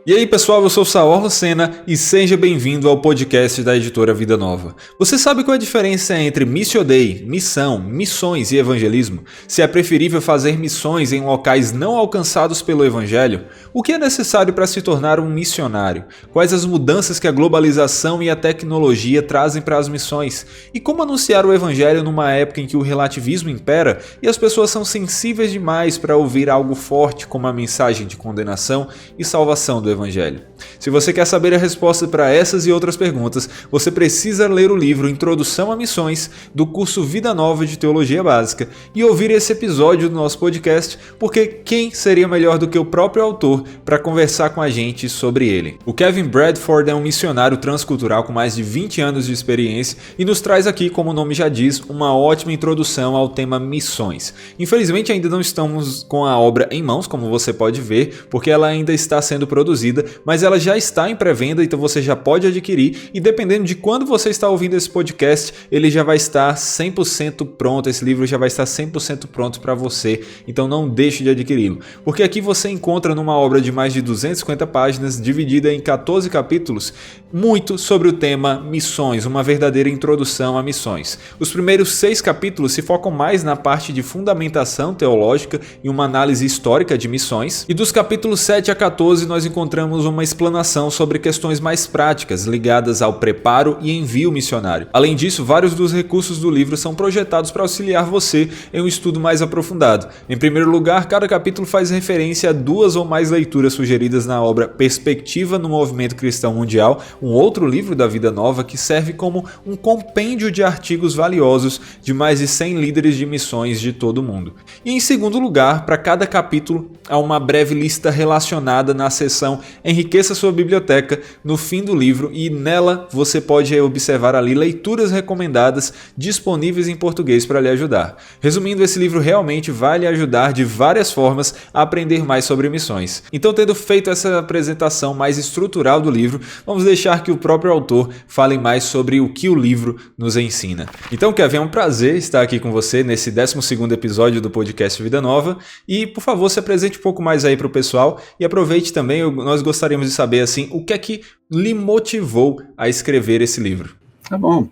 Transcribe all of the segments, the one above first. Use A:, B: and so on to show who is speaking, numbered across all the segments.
A: E aí pessoal, eu sou o Saor Lucena e seja bem-vindo ao podcast da editora Vida Nova. Você sabe qual é a diferença entre Missio Dei, missão, missões e evangelismo? Se é preferível fazer missões em locais não alcançados pelo evangelho? O que é necessário para se tornar um missionário? Quais as mudanças que a globalização e a tecnologia trazem para as missões? E como anunciar o evangelho numa época em que o relativismo impera e as pessoas são sensíveis demais para ouvir algo forte como a mensagem de condenação e salvação do Evangelho? Se você quer saber a resposta para essas e outras perguntas, você precisa ler o livro Introdução a Missões, do curso Vida Nova de Teologia Básica, e ouvir esse episódio do nosso podcast, porque quem seria melhor do que o próprio autor para conversar com a gente sobre ele? O Kevin Bradford é um missionário transcultural com mais de 20 anos de experiência e nos traz aqui, como o nome já diz, uma ótima introdução ao tema missões. Infelizmente ainda não estamos com a obra em mãos, como você pode ver, porque ela ainda está sendo produzida, mas ela já está em pré-venda, então você já pode adquirir, e dependendo de quando você está ouvindo esse podcast, ele já vai estar 100% pronto, esse livro já vai estar 100% pronto para você, então não deixe de adquiri-lo, porque aqui você encontra numa obra de mais de 250 páginas, dividida em 14 capítulos, muito sobre o tema missões, uma verdadeira introdução a missões. Os primeiros 6 capítulos se focam mais na parte de fundamentação teológica e uma análise histórica de missões, e dos capítulos 7 a 14 nós encontramos uma explanação sobre questões mais práticas ligadas ao preparo e envio missionário. Além disso, vários dos recursos do livro são projetados para auxiliar você em um estudo mais aprofundado. Em primeiro lugar, cada capítulo faz referência a 2 ou mais leituras sugeridas na obra Perspectiva no Movimento Cristão Mundial, um outro livro da Vida Nova que serve como um compêndio de artigos valiosos de mais de 100 líderes de missões de todo o mundo. E em segundo lugar, para cada capítulo, há uma breve lista relacionada na seção Enriqueça sua biblioteca no fim do livro, e nela você pode observar ali leituras recomendadas disponíveis em português para lhe ajudar. Resumindo, esse livro realmente vai lhe ajudar de várias formas a aprender mais sobre missões. Então, tendo feito essa apresentação mais estrutural do livro, vamos deixar que o próprio autor fale mais sobre o que o livro nos ensina. Então, Kevin, é um prazer estar aqui com você nesse 12º episódio do podcast Vida Nova, e por favor se apresente um pouco mais aí para o pessoal e aproveite também, nós gostaríamos de saber assim, o que é que lhe motivou a escrever esse livro.
B: Tá bom.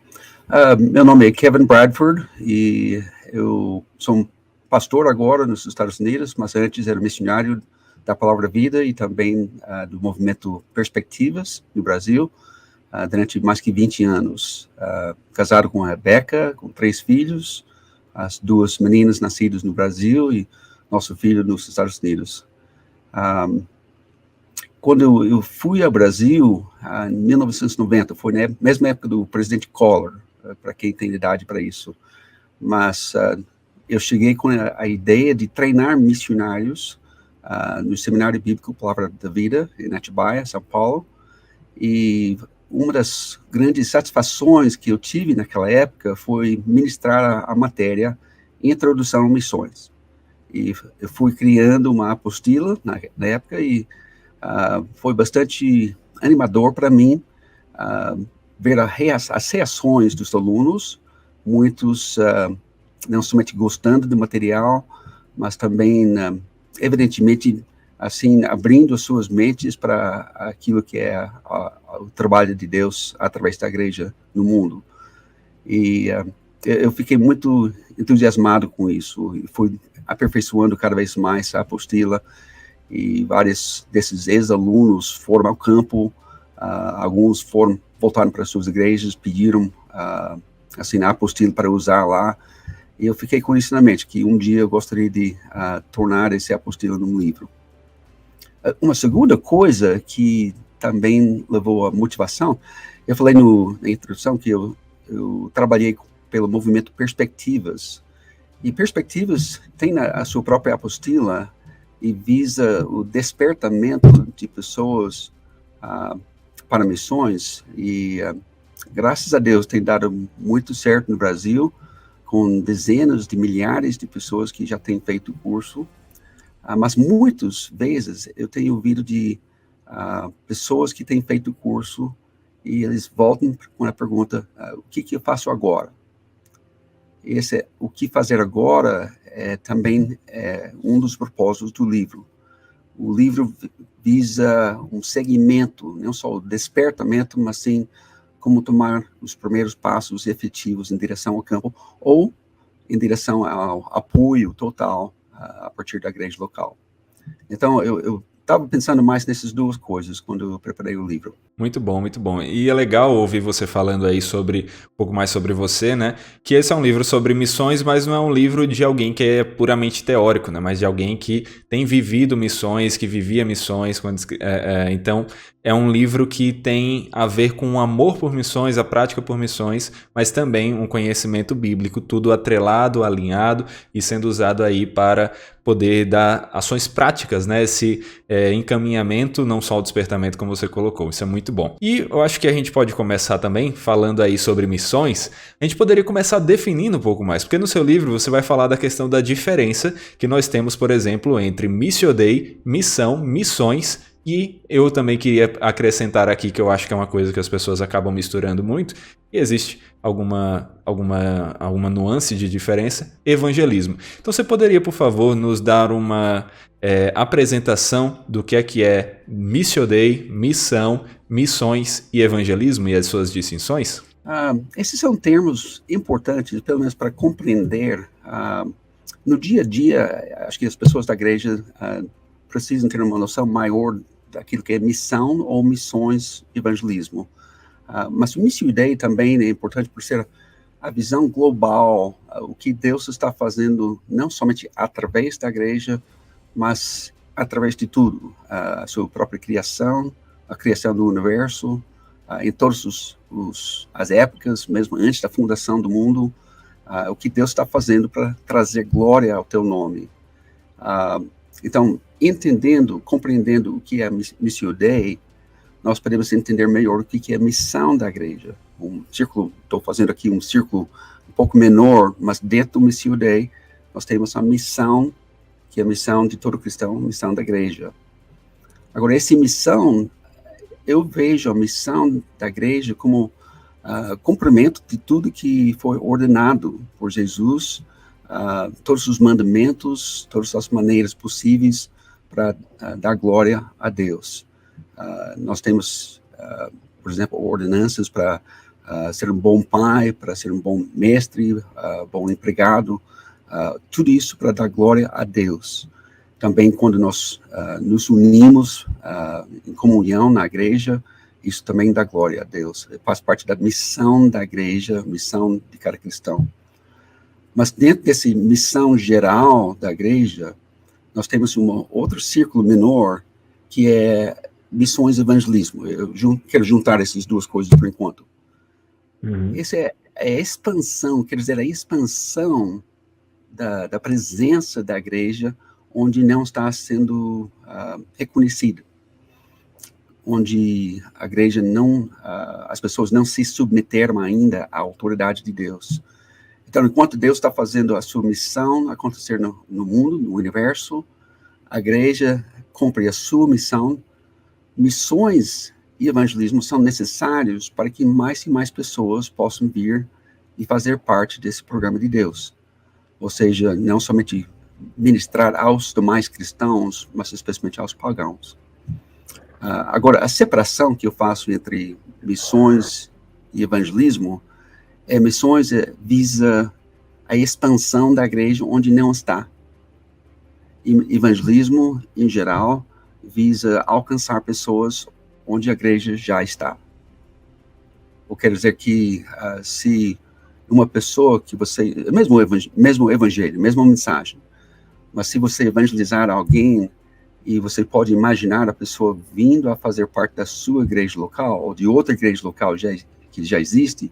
B: Meu nome é Kevin Bradford e eu sou um pastor agora nos Estados Unidos, mas antes era missionário da Palavra da Vida e também do movimento Perspectivas no Brasil durante mais que 20 anos. Casado com a Rebeca, com 3 filhos, as 2 meninas nascidas no Brasil e nosso filho nos Estados Unidos. Quando eu fui ao Brasil, em 1990, foi na mesma época do presidente Collor, para quem tem idade para isso, mas eu cheguei com a ideia de treinar missionários no Seminário Bíblico Palavra da Vida, em Atibaia, São Paulo, e uma das grandes satisfações que eu tive naquela época foi ministrar a matéria Introdução a Missões. E eu fui criando uma apostila na época e foi bastante animador para mim ver as reações dos alunos, muitos não somente gostando do material, mas também, evidentemente, assim, abrindo as suas mentes para aquilo que é o trabalho de Deus através da igreja no mundo. E eu fiquei muito entusiasmado com isso, e fui aperfeiçoando cada vez mais a apostila, e vários desses ex-alunos foram ao campo, alguns voltaram para suas igrejas, pediram assim, a apostila para usar lá, e eu fiquei com isso na mente, que um dia eu gostaria de tornar esse apostila num livro. Uma segunda coisa que também levou à motivação, eu falei na introdução que eu trabalhei pelo movimento Perspectivas, e Perspectivas tem a sua própria apostila e visa o despertamento de pessoas para missões, e graças a Deus tem dado muito certo no Brasil, com dezenas de milhares de pessoas que já têm feito o curso, mas muitas vezes eu tenho ouvido de pessoas que têm feito o curso e eles voltam com a pergunta, o que eu faço agora? O que fazer agora também é um dos propósitos do livro. o livro visa um segmento, não só o despertamento, mas sim como tomar os primeiros passos efetivos em direção ao campo ou em direção ao apoio total a partir da igreja local. Então, eu estava pensando mais nessas duas coisas quando eu preparei o livro.
A: Muito bom, muito bom. E é legal ouvir você falando aí sobre um pouco mais sobre você, né? Que esse é um livro sobre missões, mas não é um livro de alguém que é puramente teórico, né? Mas de alguém que tem vivido missões, que vivia missões. Então, é um livro que tem a ver com o amor por missões, a prática por missões, mas também um conhecimento bíblico, tudo atrelado, alinhado e sendo usado aí para poder dar ações práticas, né? Esse encaminhamento, não só o despertamento, como você colocou. Isso é muito bom. E eu acho que a gente pode começar também falando aí sobre missões. A gente poderia começar definindo um pouco mais, porque no seu livro você vai falar da questão da diferença que nós temos, por exemplo, entre Missio Dei, missão, missões. E eu também queria acrescentar aqui que eu acho que é uma coisa que as pessoas acabam misturando muito, e existe alguma nuance de diferença, evangelismo. Então você poderia, por favor, nos dar uma apresentação do que é Missio Dei, missão, missões e evangelismo e as suas distinções?
B: Esses são termos importantes, pelo menos para compreender. No dia a dia, acho que as pessoas da igreja precisam ter uma noção maior daquilo que é missão ou missões evangelismo. Mas o Missio Dei também é importante por ser a visão global, o que Deus está fazendo, não somente através da igreja, mas através de tudo. A sua própria criação, a criação do universo, em todas as épocas, mesmo antes da fundação do mundo, o que Deus está fazendo para trazer glória ao teu nome. Então, entendendo, compreendendo o que é Missio Dei, nós podemos entender melhor o que é a missão da igreja. Estou fazendo aqui um círculo um pouco menor, mas dentro do Missio Dei, nós temos a missão, que é a missão de todo cristão, a missão da igreja. Agora, essa missão, eu vejo a missão da igreja como cumprimento de tudo que foi ordenado por Jesus, todos os mandamentos, todas as maneiras possíveis para dar glória a Deus. Nós temos, por exemplo, ordenanças para ser um bom pai, para ser um bom mestre, bom empregado, tudo isso para dar glória a Deus. Também quando nós nos unimos em comunhão na igreja, isso também dá glória a Deus. Faz parte da missão da igreja, missão de cada cristão. Mas dentro dessa missão geral da igreja, nós temos um outro círculo menor, que é missões e evangelismo. Eu quero juntar essas duas coisas por enquanto. Essa é a expansão, quer dizer, a expansão da presença da igreja onde não está sendo reconhecida, onde a igreja não, as pessoas não se submeteram ainda à autoridade de Deus. Então, enquanto Deus está fazendo a sua missão acontecer no mundo, no universo, a igreja cumpre a sua missão. Missões e evangelismo são necessários para que mais e mais pessoas possam vir e fazer parte desse programa de Deus. Ou seja, não somente ministrar aos demais cristãos, mas especialmente aos pagãos. Agora, a separação que eu faço entre missões e evangelismo missões visa a expansão da igreja onde não está. E evangelismo, em geral, visa alcançar pessoas onde a igreja já está. Ou quer dizer que se uma pessoa que você, mesmo evangelho, mesma mensagem, mas se você evangelizar alguém e você pode imaginar a pessoa vindo a fazer parte da sua igreja local ou de outra igreja local que já existe,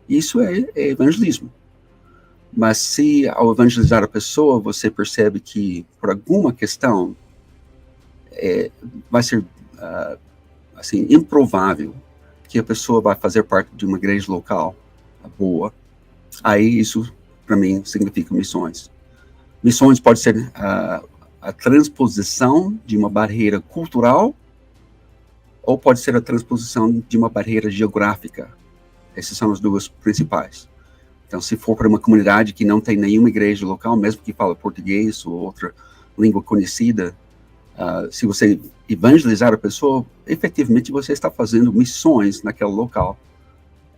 B: isso é evangelismo. Mas se ao evangelizar a pessoa, você percebe que por alguma questão vai ser assim, improvável que a pessoa vai fazer parte de uma igreja local boa, aí isso, para mim, significa missões. Missões pode ser a transposição de uma barreira cultural ou pode ser a transposição de uma barreira geográfica. Essas são as duas principais. Então, se for para uma comunidade que não tem nenhuma igreja local, mesmo que fala português ou outra língua conhecida, Se você evangelizar a pessoa, efetivamente você está fazendo missões naquele local,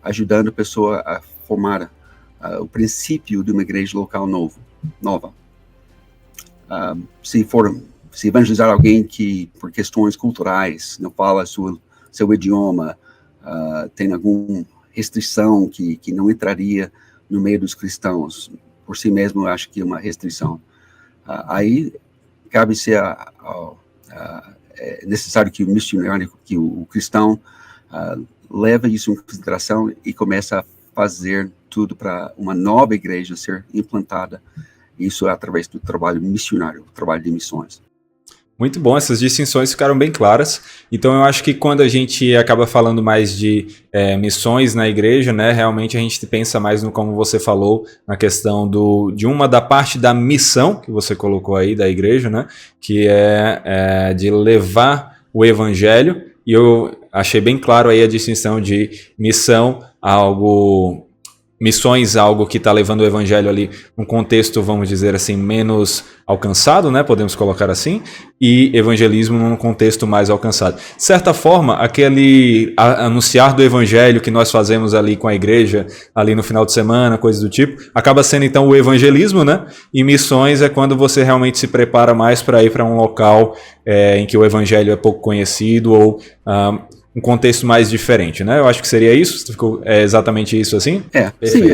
B: ajudando a pessoa a formar o princípio de uma igreja local nova. Se evangelizar alguém que, por questões culturais, não fala seu idioma, tem alguma restrição que não entraria no meio dos cristãos, por si mesmo, eu acho que é uma restrição. Aí, cabe-se é necessário que o missionário, que o cristão, leve isso em consideração e comece a fazer tudo para uma nova igreja ser implantada. Isso é através do trabalho missionário, o trabalho de missões.
A: Muito bom, essas distinções ficaram bem claras. Então eu acho que quando a gente acaba falando mais de missões na igreja, né, realmente a gente pensa mais no, como você falou, na questão da parte da missão que você colocou aí da igreja, né, que é de levar o evangelho. E eu achei bem claro aí a distinção de missões, algo que está levando o evangelho ali num contexto, vamos dizer assim, menos alcançado, né? Podemos colocar assim, e evangelismo num contexto mais alcançado. De certa forma, aquele anunciar do evangelho que nós fazemos ali com a igreja, ali no final de semana, coisas do tipo, acaba sendo então o evangelismo, né? E missões é quando você realmente se prepara mais para ir para um local em que o evangelho é pouco conhecido ou um contexto mais diferente, né? Eu acho que seria isso. Ficou exatamente isso assim?
B: Sim.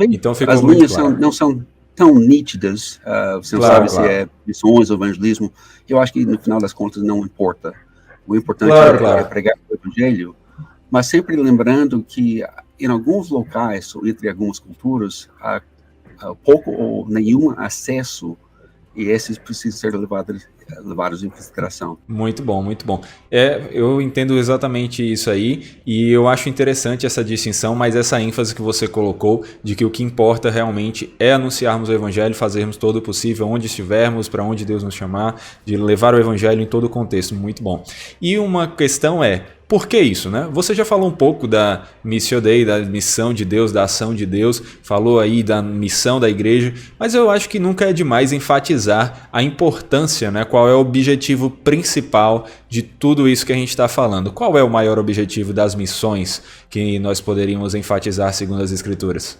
B: Então, as linhas não são tão nítidas. Você não sabe se é missões ou evangelismo. Eu acho que no final das contas não importa. O importante é pregar o evangelho, mas sempre lembrando que em alguns locais, entre algumas culturas, há pouco ou nenhum acesso, e esses precisam ser levados em consideração.
A: Muito bom, muito bom. Eu entendo exatamente isso aí, e eu acho interessante essa distinção, mas essa ênfase que você colocou de que o que importa realmente é anunciarmos o evangelho, fazermos todo o possível onde estivermos, para onde Deus nos chamar, de levar o evangelho em todo o contexto. Muito bom. E uma questão por que isso, né? Você já falou um pouco da Missio Dei, da missão de Deus, da ação de Deus, falou aí da missão da igreja, mas eu acho que nunca é demais enfatizar a importância, né? Qual é o objetivo principal de tudo isso que a gente está falando? Qual é o maior objetivo das missões que nós poderíamos enfatizar segundo as Escrituras?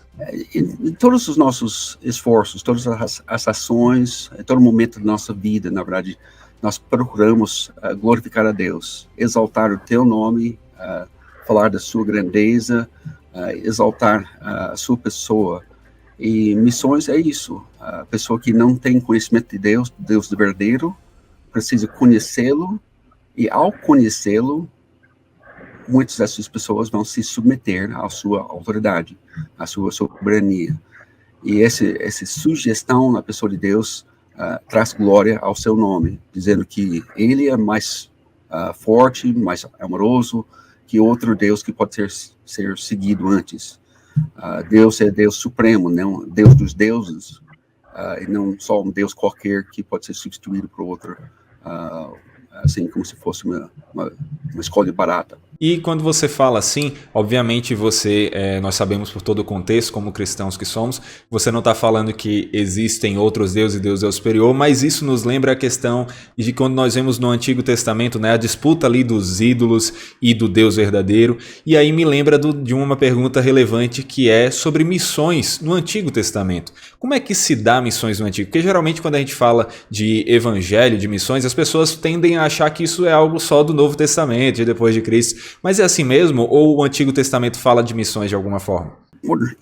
B: Em todos os nossos esforços, todas as ações, em todo momento da nossa vida, na verdade, nós procuramos glorificar a Deus, exaltar o teu nome, falar da sua grandeza, exaltar a sua pessoa. E missões é isso. A pessoa que não tem conhecimento de Deus verdadeiro, precisa conhecê-lo, e ao conhecê-lo, muitas dessas pessoas vão se submeter à sua autoridade, à sua soberania. E essa sugestão na pessoa de Deus traz glória ao seu nome, dizendo que ele é mais forte, mais amoroso que outro Deus que pode ser seguido antes. Deus é Deus supremo, não Deus dos deuses, e não só um Deus qualquer que pode ser substituído por outro, assim como se fosse uma escolha barata.
A: E quando você fala assim, obviamente nós sabemos por todo o contexto, como cristãos que somos, você não está falando que existem outros deuses e Deus é o superior, mas isso nos lembra a questão de quando nós vemos no Antigo Testamento, né, a disputa ali dos ídolos e do Deus verdadeiro, e aí me lembra de uma pergunta relevante que é sobre missões no Antigo Testamento. Como é que se dá missões no Antigo? Porque geralmente quando a gente fala de evangelho, de missões, as pessoas tendem a achar que isso é algo só do Novo Testamento, de depois de Cristo. Mas é assim mesmo? Ou o Antigo Testamento fala de missões de alguma forma?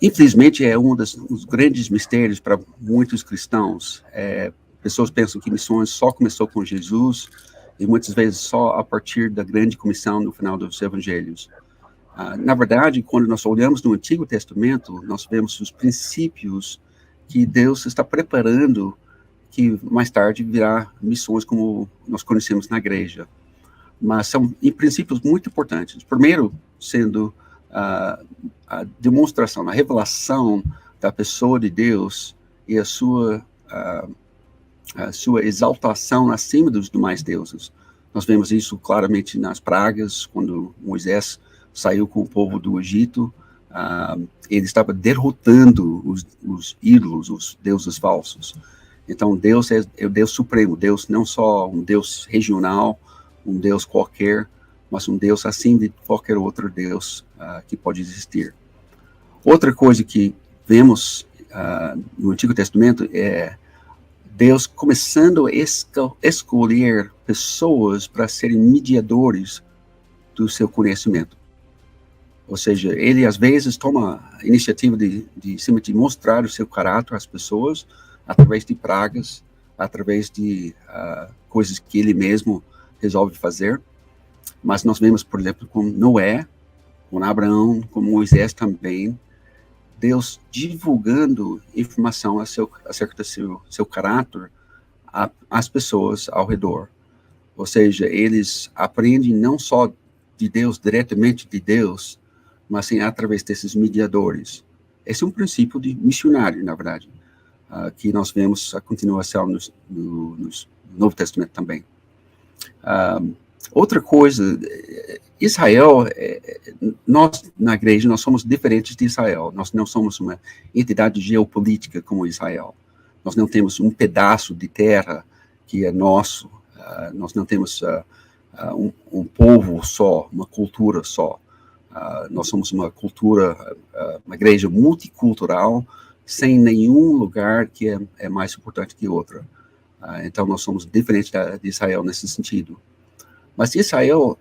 B: Infelizmente, é um dos grandes mistérios para muitos cristãos. Pessoas pensam que missões só começou com Jesus e muitas vezes só a partir da grande comissão no final dos evangelhos. Na verdade, quando nós olhamos no Antigo Testamento, nós vemos os princípios que Deus está preparando que mais tarde virá missões como nós conhecemos na igreja. Mas são em princípios muito importantes. Primeiro, sendo a demonstração, a revelação da pessoa de Deus e a sua exaltação acima dos demais deuses. Nós vemos isso claramente nas pragas, quando Moisés saiu com o povo do Egito, ele estava derrotando os ídolos, os deuses falsos. Então, Deus é o Deus supremo, Deus não só um Deus regional, um Deus qualquer, mas um Deus acima de qualquer outro Deus que pode existir. Outra coisa que vemos no Antigo Testamento é Deus começando a escolher pessoas para serem mediadores do seu conhecimento. Ou seja, ele às vezes toma a iniciativa de mostrar o seu caráter às pessoas através de pragas, através de coisas que ele mesmo resolve fazer. Mas nós vemos, por exemplo, com Noé, com Abraão, com Moisés também, Deus divulgando informação acerca do seu caráter às pessoas ao redor. Ou seja, eles aprendem não só de Deus, diretamente de Deus, mas sim através desses mediadores. Esse é um princípio de missionário, na verdade, que nós vemos a continuação no Novo Testamento também. Outra coisa, Israel, nós na igreja, nós somos diferentes de Israel. Nós não somos uma entidade geopolítica como Israel. Nós não temos um pedaço de terra que é nosso. Nós não temos um povo só, uma cultura só. Nós somos uma cultura, uma igreja multicultural, sem nenhum lugar que é mais importante que outra. Então, nós somos diferentes de Israel nesse sentido. Mas Israel,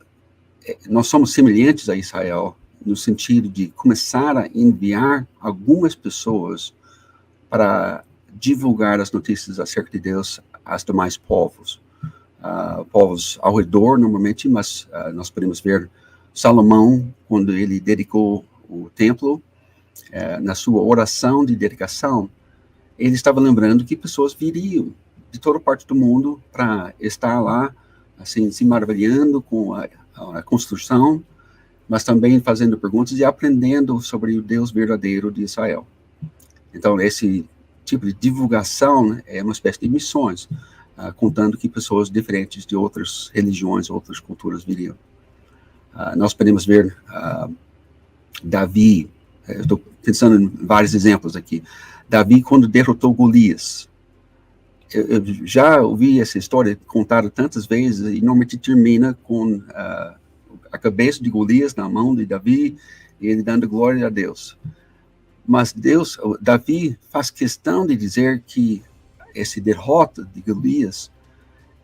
B: nós somos semelhantes a Israel no sentido de começar a enviar algumas pessoas para divulgar as notícias acerca de Deus aos demais povos. Povos ao redor, normalmente, mas nós podemos ver Salomão, quando ele dedicou o templo, na sua oração de dedicação, ele estava lembrando que pessoas viriam de toda parte do mundo para estar lá, assim, se maravilhando com a construção, mas também fazendo perguntas e aprendendo sobre o Deus verdadeiro de Israel. Então, esse tipo de divulgação, né, é uma espécie de missões, contando que pessoas diferentes de outras religiões, outras culturas viriam. Nós podemos ver Davi, eu estou pensando em vários exemplos aqui. Davi, quando derrotou Golias, eu já ouvi essa história contada tantas vezes, e normalmente termina com a cabeça de Golias na mão de Davi, e ele dando glória a Deus. Mas Davi faz questão de dizer que essa derrota de Golias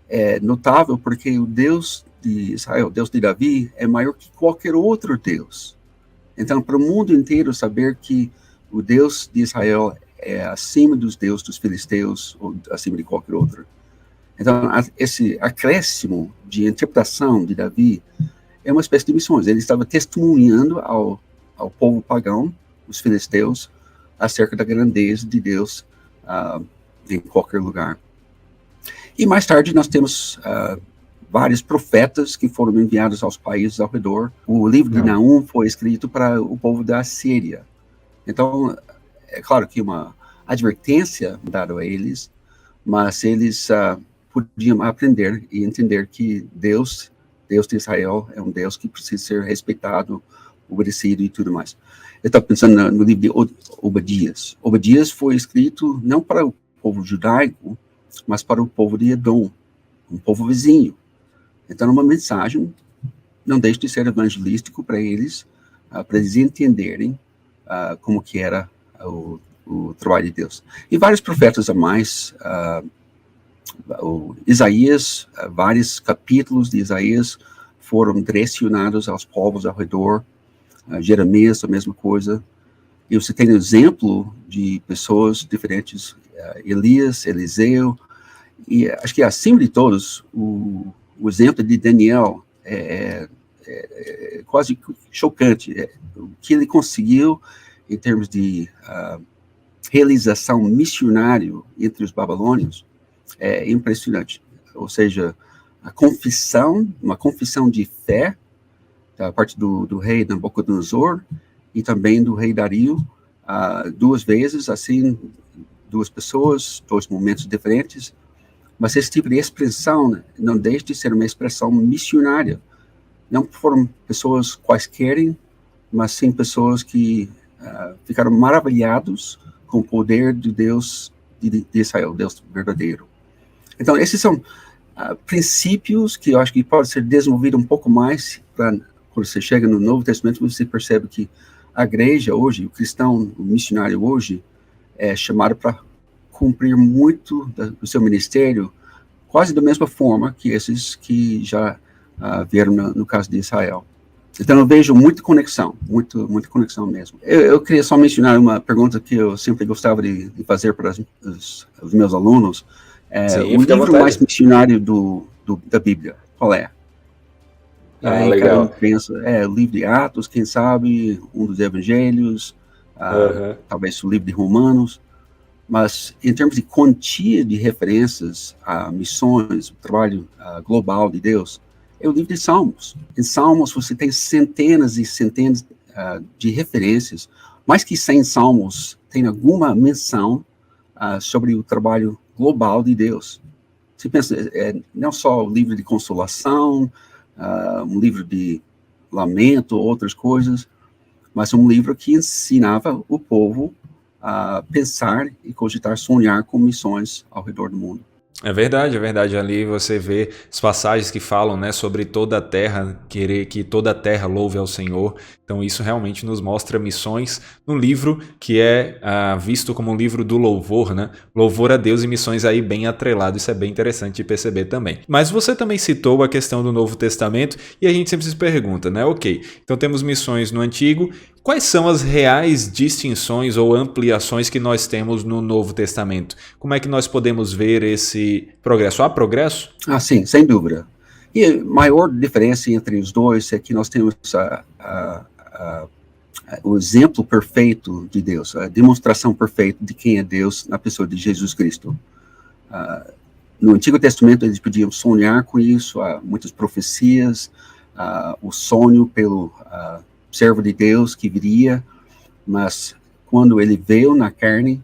B: é notável porque o Deus de Israel, o Deus de Davi, é maior que qualquer outro Deus. Então, para o mundo inteiro saber que o Deus de Israel é acima dos deuses dos filisteus, ou acima de qualquer outro. Então, esse acréscimo de interpretação de Davi é uma espécie de missões. Ele estava testemunhando ao povo pagão, os filisteus, acerca da grandeza de Deus em qualquer lugar. E mais tarde nós temos vários profetas que foram enviados aos países ao redor. O livro de Naum foi escrito para o povo da Síria. Então, é claro que uma advertência dada a eles, mas eles podiam aprender e entender que Deus de Israel é um Deus que precisa ser respeitado, obedecido e tudo mais. Eu estava pensando no livro de Obadias. Obadias foi escrito não para o povo judaico, mas para o povo de Edom, um povo vizinho. Então, uma mensagem não deixa de ser evangelístico para eles entenderem como que era o trabalho de Deus. E vários profetas a mais, Isaías, vários capítulos de Isaías foram direcionados aos povos ao redor. Jeremias, a mesma coisa. E você tem um exemplo de pessoas diferentes, Elias, Eliseu, e acho que acima de todos, o exemplo de Daniel é quase chocante. O que ele conseguiu em termos de realização missionário entre os babilônios é impressionante. Ou seja, uma confissão de fé da parte do rei Nabucodonosor e também do rei Dario, duas vezes, assim, duas pessoas, dois momentos diferentes, mas esse tipo de expressão, né, não deixa de ser uma expressão missionária. Não foram pessoas quaisquer, mas sim pessoas que ficaram maravilhados com o poder de Deus de Israel, Deus verdadeiro. Então, esses são princípios que eu acho que pode ser desenvolvido um pouco mais quando você chega no Novo Testamento, você percebe que a igreja hoje, o cristão, o missionário hoje, é chamado para cumprir muito do seu ministério, quase da mesma forma que esses que já vieram no caso de Israel. Então eu vejo muita conexão mesmo. Eu queria só mencionar uma pergunta que eu sempre gostava de fazer para os meus alunos.
A: Sim,
B: o livro mais missionário da Bíblia, qual é?
A: Legal.
B: Pensa, o livro de Atos, quem sabe, um dos Evangelhos, talvez o livro de Romanos, mas em termos de quantia de referências a missões, o trabalho global de Deus, é o livro de Salmos. Em Salmos você tem centenas e centenas de referências, mais que 100 Salmos tem alguma menção sobre o trabalho global de Deus. Você pensa, não só o livro de consolação, um livro de lamento, outras coisas, mas um livro que ensinava o povo a pensar e cogitar, sonhar com missões ao redor do mundo.
A: É verdade. Ali você vê as passagens que falam, né, sobre toda a terra, querer que toda a terra louve ao Senhor. Então isso realmente nos mostra missões no livro que é visto como um livro do louvor, né? Louvor a Deus e missões aí bem atrelado. Isso é bem interessante de perceber também. Mas você também citou a questão do Novo Testamento e a gente sempre se pergunta, né? Ok, então temos missões no Antigo. Quais são as reais distinções ou ampliações que nós temos no Novo Testamento? Como é que nós podemos ver esse progresso? Há progresso?
B: Sim, sem dúvida. E a maior diferença entre os dois é que nós temos o exemplo perfeito de Deus, a demonstração perfeita de quem é Deus na pessoa de Jesus Cristo. No Antigo Testamento eles podiam sonhar com isso, há muitas profecias, o sonho pelo servo de Deus que viria, mas quando ele veio na carne,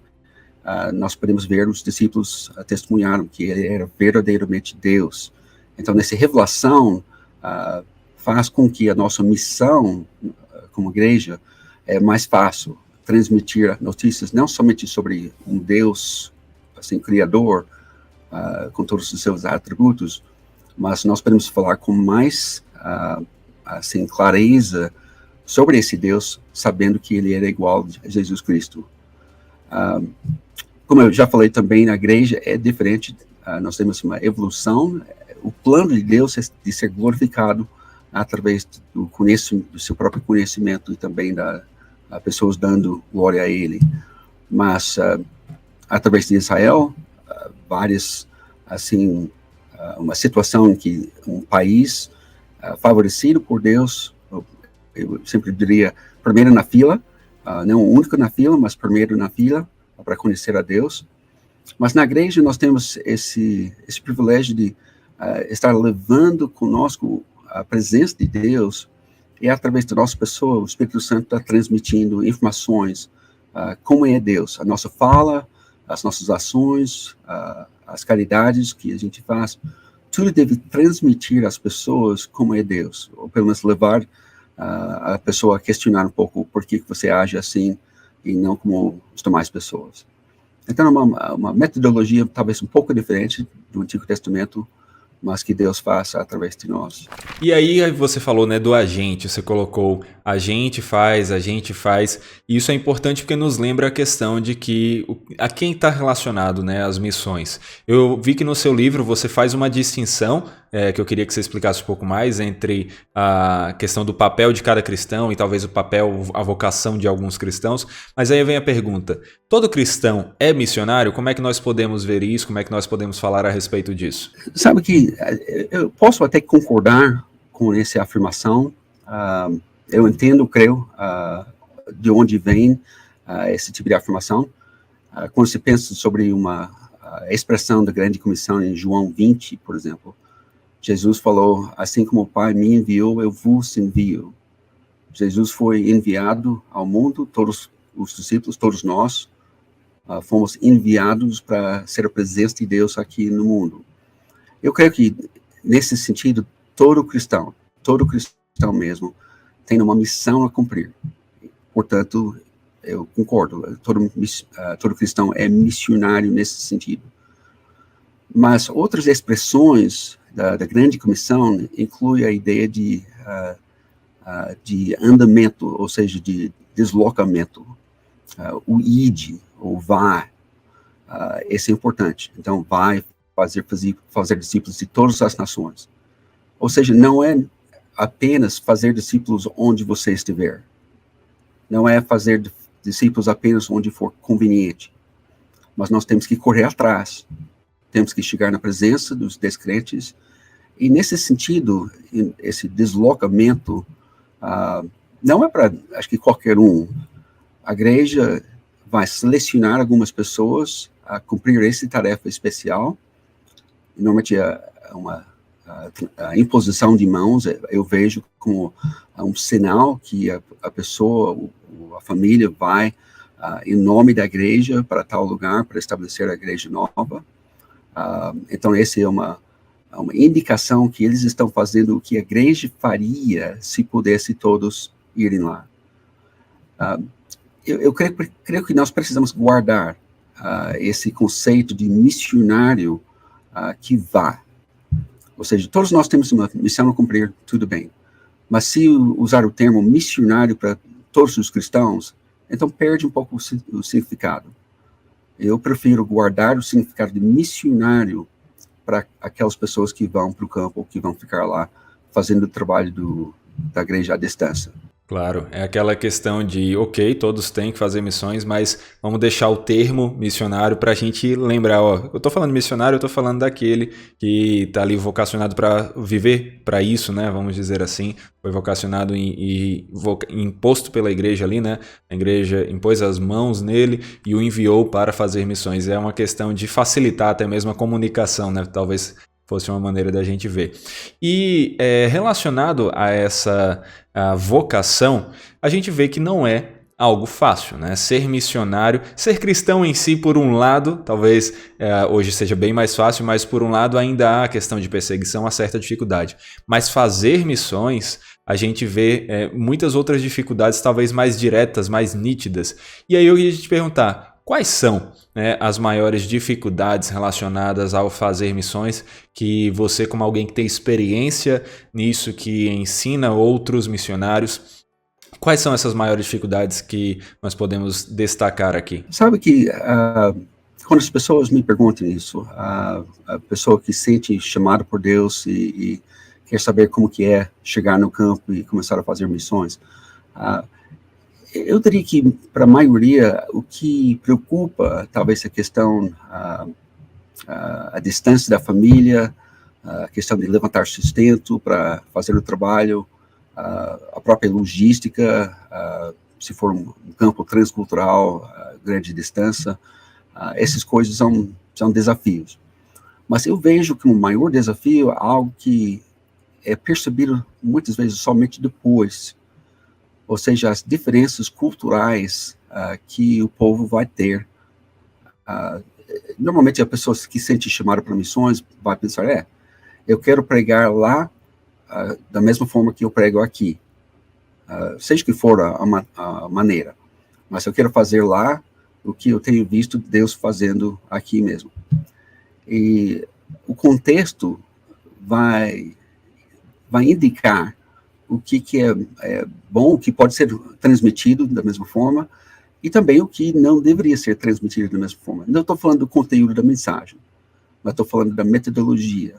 B: nós podemos ver os discípulos testemunharam que ele era verdadeiramente Deus. Então, nessa revelação, faz com que a nossa missão como igreja é mais fácil transmitir notícias não somente sobre um Deus assim, criador, com todos os seus atributos, mas nós podemos falar com mais assim, clareza sobre esse Deus, sabendo que ele era igual a Jesus Cristo. Como eu já falei também, na igreja é diferente, nós temos uma evolução, o plano de Deus é de ser glorificado através do seu próprio conhecimento e também da pessoas dando glória a ele. Mas, através de Israel, várias, assim, uma situação em que um país favorecido por Deus, eu sempre diria, primeiro na fila, não o único na fila, mas primeiro na fila, para conhecer a Deus. Mas na igreja nós temos esse privilégio de estar levando conosco a presença de Deus, e através da nossa pessoa, o Espírito Santo está transmitindo informações, como é Deus, a nossa fala, as nossas ações, as caridades que a gente faz, tudo deve transmitir às pessoas como é Deus, ou pelo menos levar a pessoa a questionar um pouco por que você age assim e não como as demais pessoas. Então, é uma metodologia talvez um pouco diferente do Antigo Testamento, mas que Deus faça através de nós.
A: E aí você falou, né, do agente, você colocou a gente faz, e isso é importante porque nos lembra a questão de que a quem está relacionado, né, as missões. Eu vi que no seu livro você faz uma distinção, que eu queria que você explicasse um pouco mais, entre a questão do papel de cada cristão e talvez o papel, a vocação de alguns cristãos, mas aí vem a pergunta, todo cristão é missionário? Como é que nós podemos ver isso? Como é que nós podemos falar a respeito disso?
B: Sabe que eu posso até concordar com essa afirmação, eu entendo, creio, de onde vem esse tipo de afirmação. Quando se pensa sobre uma expressão da grande comissão em João 20, por exemplo, Jesus falou, assim como o Pai me enviou, eu vos envio. Jesus foi enviado ao mundo, todos os discípulos, todos nós, fomos enviados para ser a presença de Deus aqui no mundo. Eu creio que, nesse sentido, todo cristão mesmo, tem uma missão a cumprir. Portanto, eu concordo, todo cristão é missionário nesse sentido. Mas outras expressões da grande comissão incluem a ideia de andamento, ou seja, de deslocamento. O ide, ou vai, esse é importante. Então, vai fazer discípulos de todas as nações. Ou seja, não é apenas fazer discípulos onde você estiver. Não é fazer discípulos apenas onde for conveniente. Mas nós temos que correr atrás. Temos que chegar na presença dos descrentes. E nesse sentido, esse deslocamento não é para, acho que qualquer um. A igreja vai selecionar algumas pessoas a cumprir essa tarefa especial. Normalmente é a imposição de mãos, eu vejo como um sinal que a pessoa, a família vai em nome da igreja para tal lugar, para estabelecer a igreja nova. Então, essa é uma indicação que eles estão fazendo o que a igreja faria se pudesse todos irem lá. Eu creio que nós precisamos guardar esse conceito de missionário que vá. Ou seja, todos nós temos uma missão a cumprir, tudo bem. Mas se usar o termo missionário para todos os cristãos, então perde um pouco o significado. Eu prefiro guardar o significado de missionário para aquelas pessoas que vão para o campo, ou que vão ficar lá fazendo o trabalho da igreja à distância.
A: Claro, é aquela questão de, ok, todos têm que fazer missões, mas vamos deixar o termo missionário para a gente lembrar, ó, eu estou falando missionário, eu estou falando daquele que está ali vocacionado para viver para isso, né, vamos dizer assim, foi vocacionado e imposto pela igreja ali, né, a igreja impôs as mãos nele e o enviou para fazer missões. É uma questão de facilitar até mesmo a comunicação, né, talvez fosse uma maneira da gente ver. E relacionado a essa vocação, a gente vê que não é algo fácil, né? Ser missionário, ser cristão em si, por um lado, talvez hoje seja bem mais fácil, mas por um lado ainda há a questão de perseguição, há certa dificuldade. Mas fazer missões, a gente vê muitas outras dificuldades, talvez mais diretas, mais nítidas. E aí eu ia te perguntar, quais são, né, as maiores dificuldades relacionadas ao fazer missões que você, como alguém que tem experiência nisso, que ensina outros missionários, quais são essas maiores dificuldades que nós podemos destacar aqui?
B: Sabe que quando as pessoas me perguntam isso, a pessoa que sente chamado por Deus e quer saber como que é chegar no campo e começar a fazer missões, eu diria que, para a maioria, o que preocupa, talvez, a questão, a distância da família, a questão de levantar sustento para fazer o trabalho, a própria logística, se for um campo transcultural, grande distância, essas coisas são desafios. Mas eu vejo que o maior desafio é algo que é percebido muitas vezes somente depois. Ou seja, as diferenças culturais que o povo vai ter. Normalmente, a pessoa que sente chamada para missões vai pensar, eu quero pregar lá da mesma forma que eu prego aqui. Seja que for a maneira. Mas eu quero fazer lá o que eu tenho visto Deus fazendo aqui mesmo. E o contexto vai indicar o que é bom, o que pode ser transmitido da mesma forma, e também o que não deveria ser transmitido da mesma forma. Não estou falando do conteúdo da mensagem, mas estou falando da metodologia.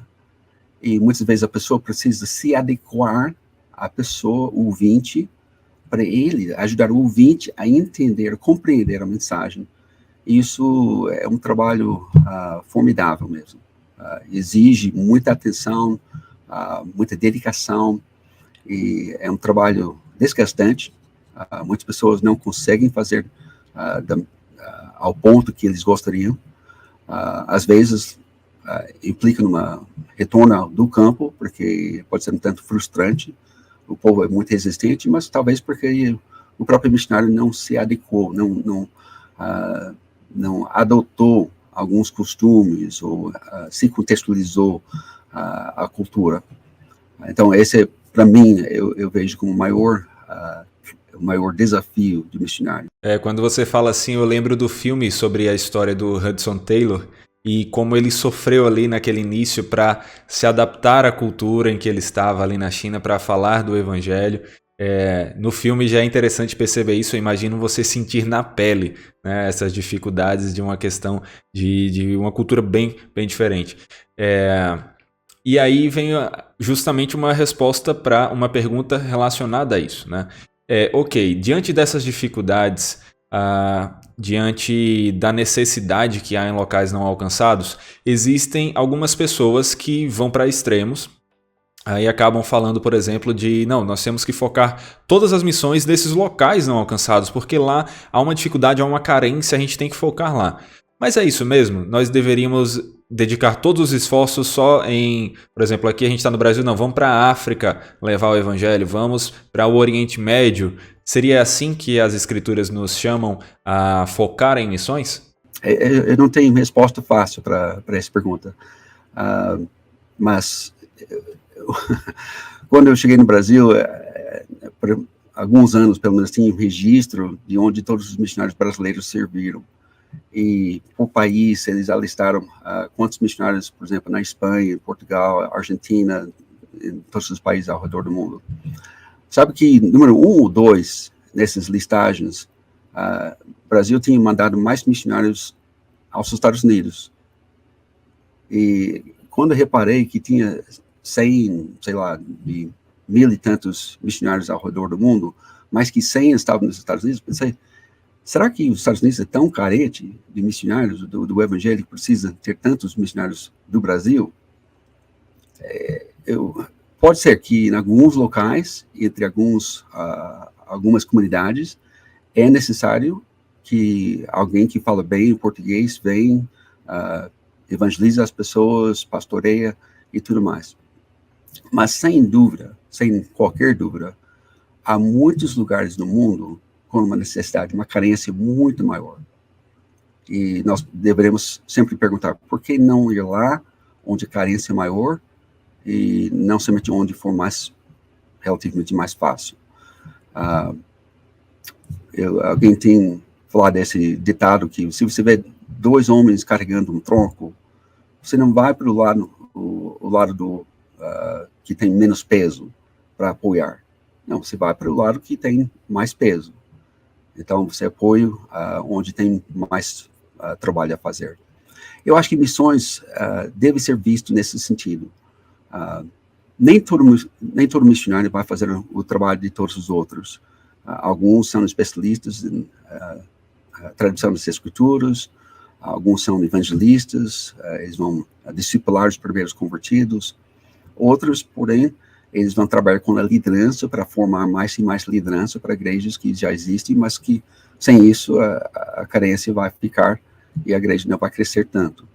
B: E muitas vezes a pessoa precisa se adequar à pessoa, o ouvinte, para ele ajudar o ouvinte a entender, a compreender a mensagem. Isso é um trabalho formidável mesmo. Exige muita atenção, muita dedicação, e é um trabalho desgastante. Muitas pessoas não conseguem fazer ao ponto que eles gostariam. Às vezes, implica numa retorno do campo, porque pode ser um tanto frustrante. O povo é muito resistente, mas talvez porque o próprio missionário não se adequou, não adotou alguns costumes, ou se contextualizou a cultura. Então, esse, para mim, eu vejo como o o maior desafio de missionário.
A: Quando você fala assim, eu lembro do filme sobre a história do Hudson Taylor e como ele sofreu ali naquele início para se adaptar à cultura em que ele estava ali na China para falar do evangelho. No filme já é interessante perceber isso, eu imagino você sentir na pele, né, essas dificuldades de uma questão de uma cultura bem, bem diferente. E aí vem justamente uma resposta para uma pergunta relacionada a isso, né? Ok, diante dessas dificuldades, diante da necessidade que há em locais não alcançados, existem algumas pessoas que vão para extremos, aí acabam falando, por exemplo, não, nós temos que focar todas as missões nesses locais não alcançados, porque lá há uma dificuldade, há uma carência, a gente tem que focar lá. Mas é isso mesmo? Nós deveríamos dedicar todos os esforços só em, por exemplo, aqui a gente está no Brasil, não, vamos para a África levar o evangelho, vamos para o Oriente Médio. Seria assim que as escrituras nos chamam a focar em missões?
B: Eu não tenho resposta fácil para essa pergunta, mas quando eu cheguei no Brasil, por alguns anos, pelo menos, tinha um registro de onde todos os missionários brasileiros serviram. E por país, eles alistaram quantos missionários, por exemplo, na Espanha, Portugal, Argentina, em todos os países ao redor do mundo. Sabe que, número 1 ou 2, nessas listagens, o Brasil tinha mandado mais missionários aos Estados Unidos. E quando eu reparei que tinha 100, sei lá, de 1.000 e tantos missionários ao redor do mundo, mais que 100 estavam nos Estados Unidos, pensei, será que os Estados Unidos é tão carente de missionários do evangelho que precisa ter tantos missionários do Brasil? Pode ser que em alguns locais, entre algumas comunidades, é necessário que alguém que fala bem o português venha, evangeliza as pessoas, pastoreia e tudo mais. Mas sem dúvida, sem qualquer dúvida, há muitos lugares no mundo com uma necessidade, uma carência muito maior. E nós deveremos sempre perguntar, por que não ir lá onde a carência é maior e não somente onde for relativamente mais fácil? Alguém tem falado desse ditado que se você vê 2 homens carregando um tronco, você não vai para o lado que tem menos peso para apoiar. Não, você vai para o lado que tem mais peso. Então, você apoia onde tem mais trabalho a fazer. Eu acho que missões devem ser vistas nesse sentido. Nem todo missionário vai fazer o trabalho de todos os outros. Alguns são especialistas em tradução das escrituras, alguns são evangelistas, eles vão discipular os primeiros convertidos. Outros, porém, eles vão trabalhar com a liderança para formar mais e mais liderança para igrejas que já existem, mas que, sem isso, a carência vai ficar e a igreja não vai crescer tanto.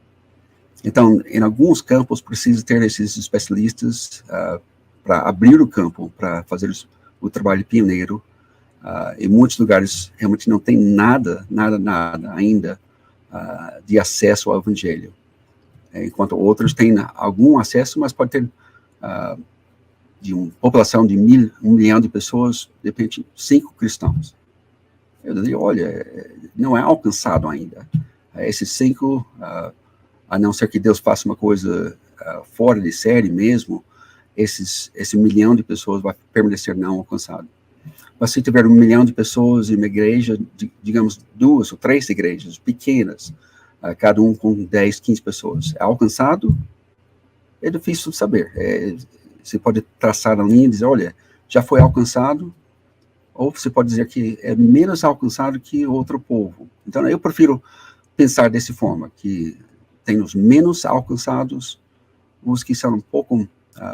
B: Então, em alguns campos, precisa ter esses especialistas para abrir o campo, para fazer o trabalho pioneiro. Em muitos lugares, realmente não tem nada ainda de acesso ao evangelho. Enquanto outros têm algum acesso, mas pode ter de uma população de 1 milhão de pessoas, de repente, 5 cristãos. Eu digo, olha, não é alcançado ainda. Esses 5, a não ser que Deus faça uma coisa fora de série mesmo, esse 1 milhão de pessoas vai permanecer não alcançado. Mas se tiver 1 milhão de pessoas em uma igreja, digamos 2 ou 3 igrejas pequenas, cada um com 10, 15 pessoas, é alcançado? É difícil de saber. Você pode traçar a linha e dizer, olha, já foi alcançado, ou você pode dizer que é menos alcançado que outro povo. Então, eu prefiro pensar dessa forma, que tem os menos alcançados, os que são um pouco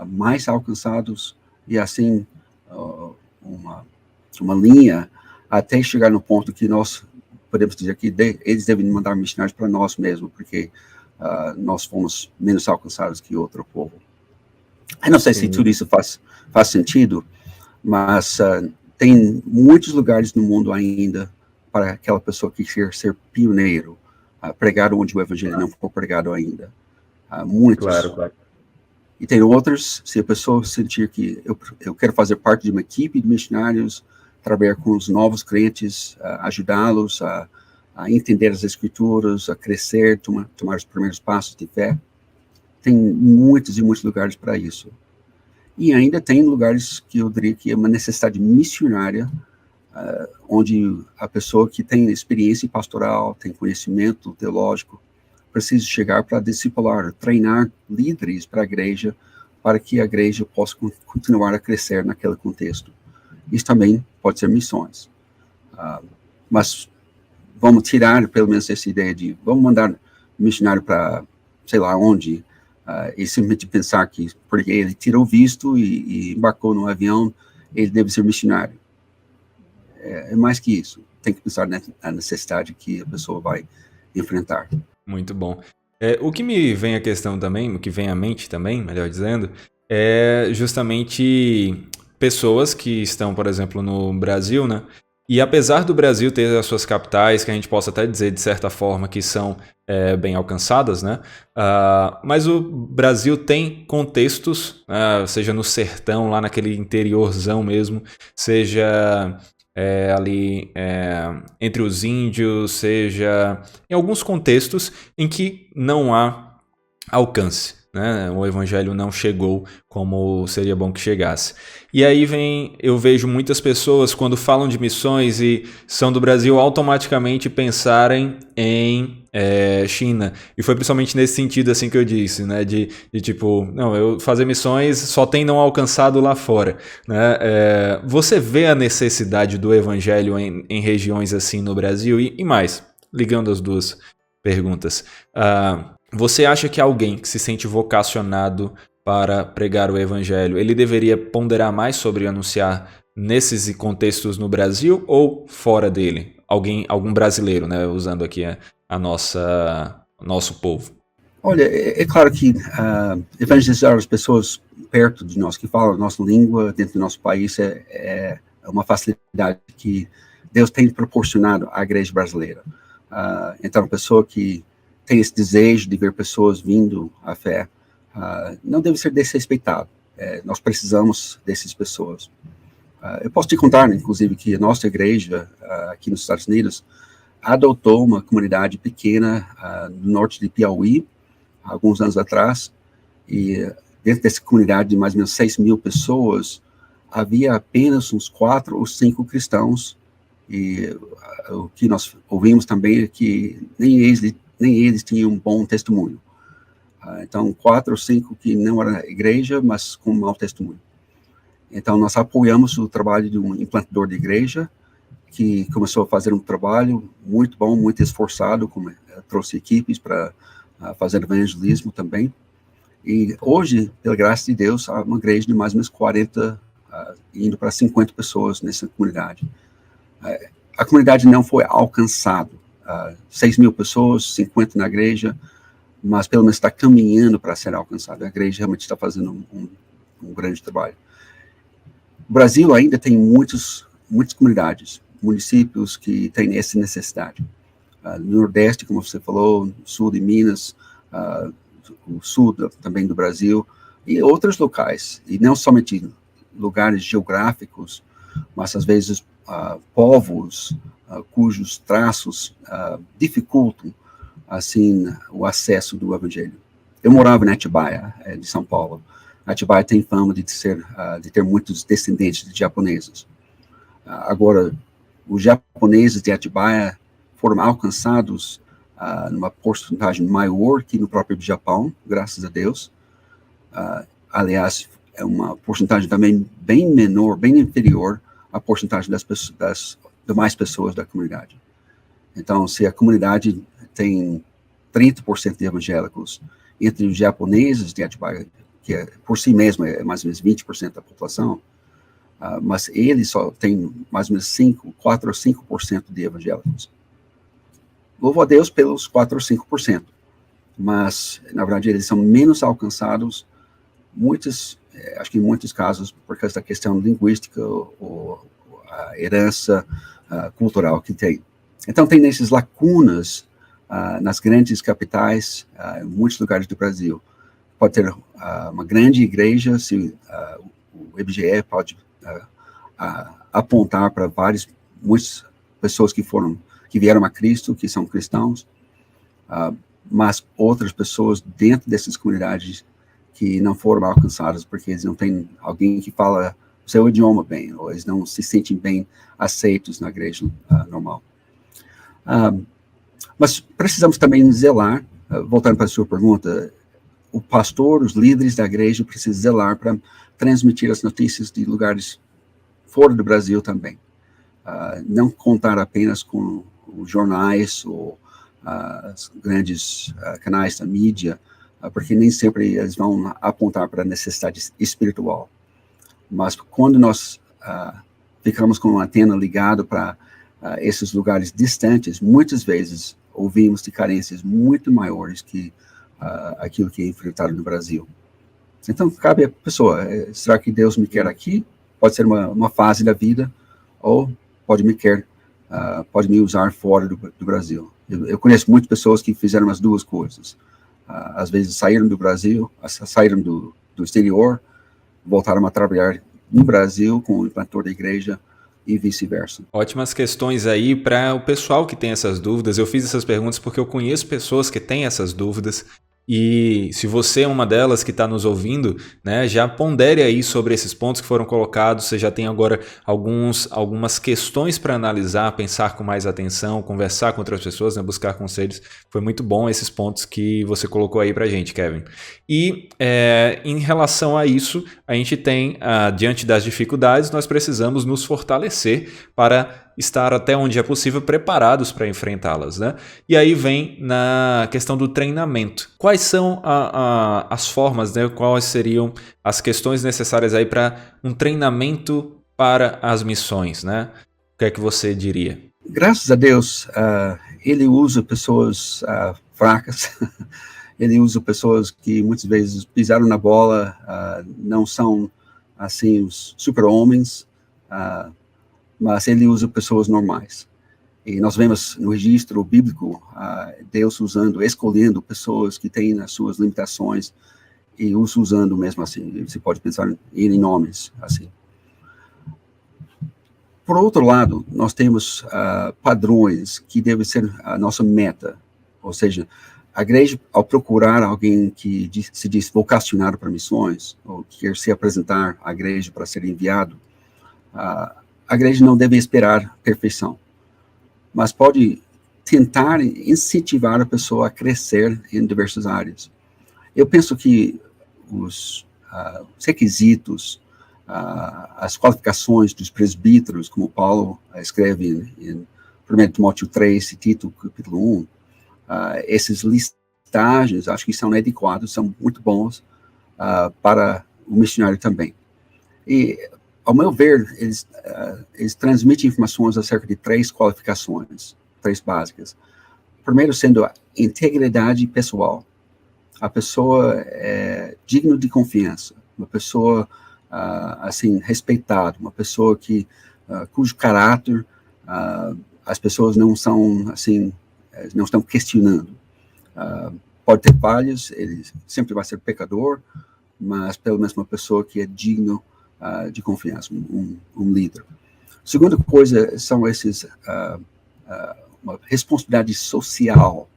B: mais alcançados, e assim, uma linha até chegar no ponto que nós podemos dizer que eles devem mandar missionários para nós mesmos, porque nós fomos menos alcançados que outro povo. Eu não sei se tudo isso faz sentido, mas tem muitos lugares no mundo ainda para aquela pessoa que quer ser pioneiro, pregar onde o evangelho não foi pregado ainda. Muitos.
A: Claro.
B: E tem outros, se a pessoa sentir que eu quero fazer parte de uma equipe de missionários, trabalhar com os novos crentes, ajudá-los a entender as escrituras, a crescer, tomar os primeiros passos de fé. Tem muitos e muitos lugares para isso. E ainda tem lugares que eu diria que é uma necessidade missionária, onde a pessoa que tem experiência pastoral, tem conhecimento teológico, precisa chegar para discipular, treinar líderes para a igreja, para que a igreja possa continuar a crescer naquele contexto. Isso também pode ser missões. Mas vamos tirar, pelo menos, essa ideia de vamos mandar missionário para, sei lá onde, e simplesmente pensar que, porque ele tirou visto e embarcou no avião, ele deve ser missionário. É mais que isso. Tem que pensar na necessidade que a pessoa vai enfrentar.
A: Muito bom. O que me vem à questão também, o que vem à mente também, melhor dizendo, é justamente pessoas que estão, por exemplo, no Brasil, né? E apesar do Brasil ter as suas capitais, que a gente possa até dizer de certa forma que são bem alcançadas, né? Mas o Brasil tem contextos, seja no sertão, lá naquele interiorzão mesmo, seja ali entre os índios, seja em alguns contextos em que não há alcance, né? O evangelho não chegou como seria bom que chegasse. E aí eu vejo muitas pessoas quando falam de missões e são do Brasil automaticamente pensarem em China. E foi principalmente nesse sentido assim que eu disse, né? De tipo, não, eu fazer missões só tem não alcançado lá fora, né? Você vê a necessidade do evangelho em regiões assim no Brasil e mais, ligando as duas perguntas. Você acha que alguém que se sente vocacionado para pregar o evangelho, ele deveria ponderar mais sobre anunciar nesses contextos no Brasil ou fora dele? Algum brasileiro, né, usando aqui nosso povo.
B: Olha, é claro que evangelizar as pessoas perto de nós, que falam a nossa língua, dentro do nosso país, é uma facilidade que Deus tem proporcionado à igreja brasileira. Então, a pessoa que tem esse desejo de ver pessoas vindo à fé, não deve ser desrespeitado. Nós precisamos dessas pessoas. Eu posso te contar, inclusive, que a nossa igreja, aqui nos Estados Unidos, adotou uma comunidade pequena no norte de Piauí, alguns anos atrás, e dentro dessa comunidade de mais ou menos 6 mil pessoas, havia apenas uns 4 ou 5 cristãos, e o que nós ouvimos também é que nem eles tinham um bom testemunho. Então, 4 ou 5 que não eram igreja, mas com mau testemunho. Então, nós apoiamos o trabalho de um implantador de igreja, que começou a fazer um trabalho muito bom, muito esforçado, trouxe equipes para fazer evangelismo também. E hoje, pela graça de Deus, há uma igreja de mais ou menos 40, indo para 50 pessoas nessa comunidade. A comunidade não foi alcançada. 6 mil pessoas, 50 na igreja, mas pelo menos está caminhando para ser alcançada. A igreja realmente está fazendo um grande trabalho. O Brasil ainda tem muitas comunidades, municípios que têm essa necessidade. No Nordeste, como você falou, no Sul de Minas, o Sul também do Brasil, e outros locais, e não somente lugares geográficos, mas às vezes povos cujos traços dificultam, assim, o acesso do Evangelho. Eu morava em Atibaia, de São Paulo. Atibaia tem fama de ter muitos descendentes de japoneses. Agora, os japoneses de Atibaia foram alcançados numa porcentagem maior que no próprio Japão, graças a Deus. Aliás, é uma porcentagem também bem menor, bem inferior à porcentagem das demais pessoas da comunidade. Então, se a comunidade tem 30% de evangélicos entre os japoneses de Atibaia, que por si mesmo é mais ou menos 20% da população, mas eles só têm mais ou menos 4 ou 5% de evangélicos. Louvo a Deus pelos 4 ou 5%, mas, na verdade, eles são menos alcançados, acho que em muitos casos, por causa da questão linguística ou a herança cultural que tem. Então, tem essas lacunas nas grandes capitais, em muitos lugares do Brasil. Pode ter uma grande igreja, se o IBGE pode apontar para muitas pessoas que vieram a Cristo, que são cristãos, mas outras pessoas dentro dessas comunidades que não foram alcançadas porque eles não têm alguém que fala o seu idioma bem, ou eles não se sentem bem aceitos na igreja normal. Mas precisamos também zelar, voltando para a sua pergunta, o pastor, os líderes da igreja precisam zelar para transmitir as notícias de lugares fora do Brasil também. Não contar apenas com os jornais ou os grandes canais da mídia, porque nem sempre eles vão apontar para a necessidade espiritual. Mas quando nós ficamos com uma antena ligada para esses lugares distantes, muitas vezes ouvimos de carências muito maiores que aquilo que é enfrentado no Brasil. Então, cabe à pessoa, será que Deus me quer aqui? Pode ser uma fase da vida, ou pode me usar fora do Brasil. Eu conheço muitas pessoas que fizeram as duas coisas. Às vezes saíram do Brasil, saíram do exterior, voltaram a trabalhar no Brasil com o implantor da igreja e vice-versa.
A: Ótimas questões aí para o pessoal que tem essas dúvidas. Eu fiz essas perguntas porque eu conheço pessoas que têm essas dúvidas. E se você é uma delas que está nos ouvindo, né, já pondere aí sobre esses pontos que foram colocados. Você já tem agora algumas questões para analisar, pensar com mais atenção, conversar com outras pessoas, né, buscar conselhos. Foi muito bom esses pontos que você colocou aí para a gente, Kevin. E em relação a isso, a gente tem, diante das dificuldades, nós precisamos nos fortalecer para estar até onde é possível preparados para enfrentá-las, né? E aí vem na questão do treinamento. Quais são as formas, né? Quais seriam as questões necessárias aí para um treinamento para as missões, né? O que é que você diria?
B: Graças a Deus, ele usa pessoas fracas, ele usa pessoas que muitas vezes pisaram na bola, não são, assim, os super-homens, mas ele usa pessoas normais. E nós vemos no registro bíblico Deus escolhendo pessoas que têm as suas limitações e os usando mesmo assim. Você pode pensar em nomes assim. Por outro lado, nós temos padrões que devem ser a nossa meta. Ou seja, a igreja, ao procurar alguém que se diz vocacionado para missões, ou que quer se apresentar à igreja para ser enviado, a igreja não deve esperar perfeição, mas pode tentar incentivar a pessoa a crescer em diversas áreas. Eu penso que os requisitos, as qualificações dos presbíteros, como Paulo escreve em 1 Timóteo 3 e Tito, capítulo 1, esses listagens, acho que são adequados, são muito bons para o missionário também. E, ao meu ver, eles transmitem informações acerca de 3 qualificações, 3 básicas. Primeiro sendo a integridade pessoal. A pessoa é digna de confiança, uma pessoa, assim, respeitada, uma pessoa cujo caráter as pessoas não são, assim, não estão questionando. Pode ter falhas, ele sempre vai ser pecador, mas pelo menos uma pessoa que é digno de confiança, um líder. Segunda coisa são uma responsabilidade social,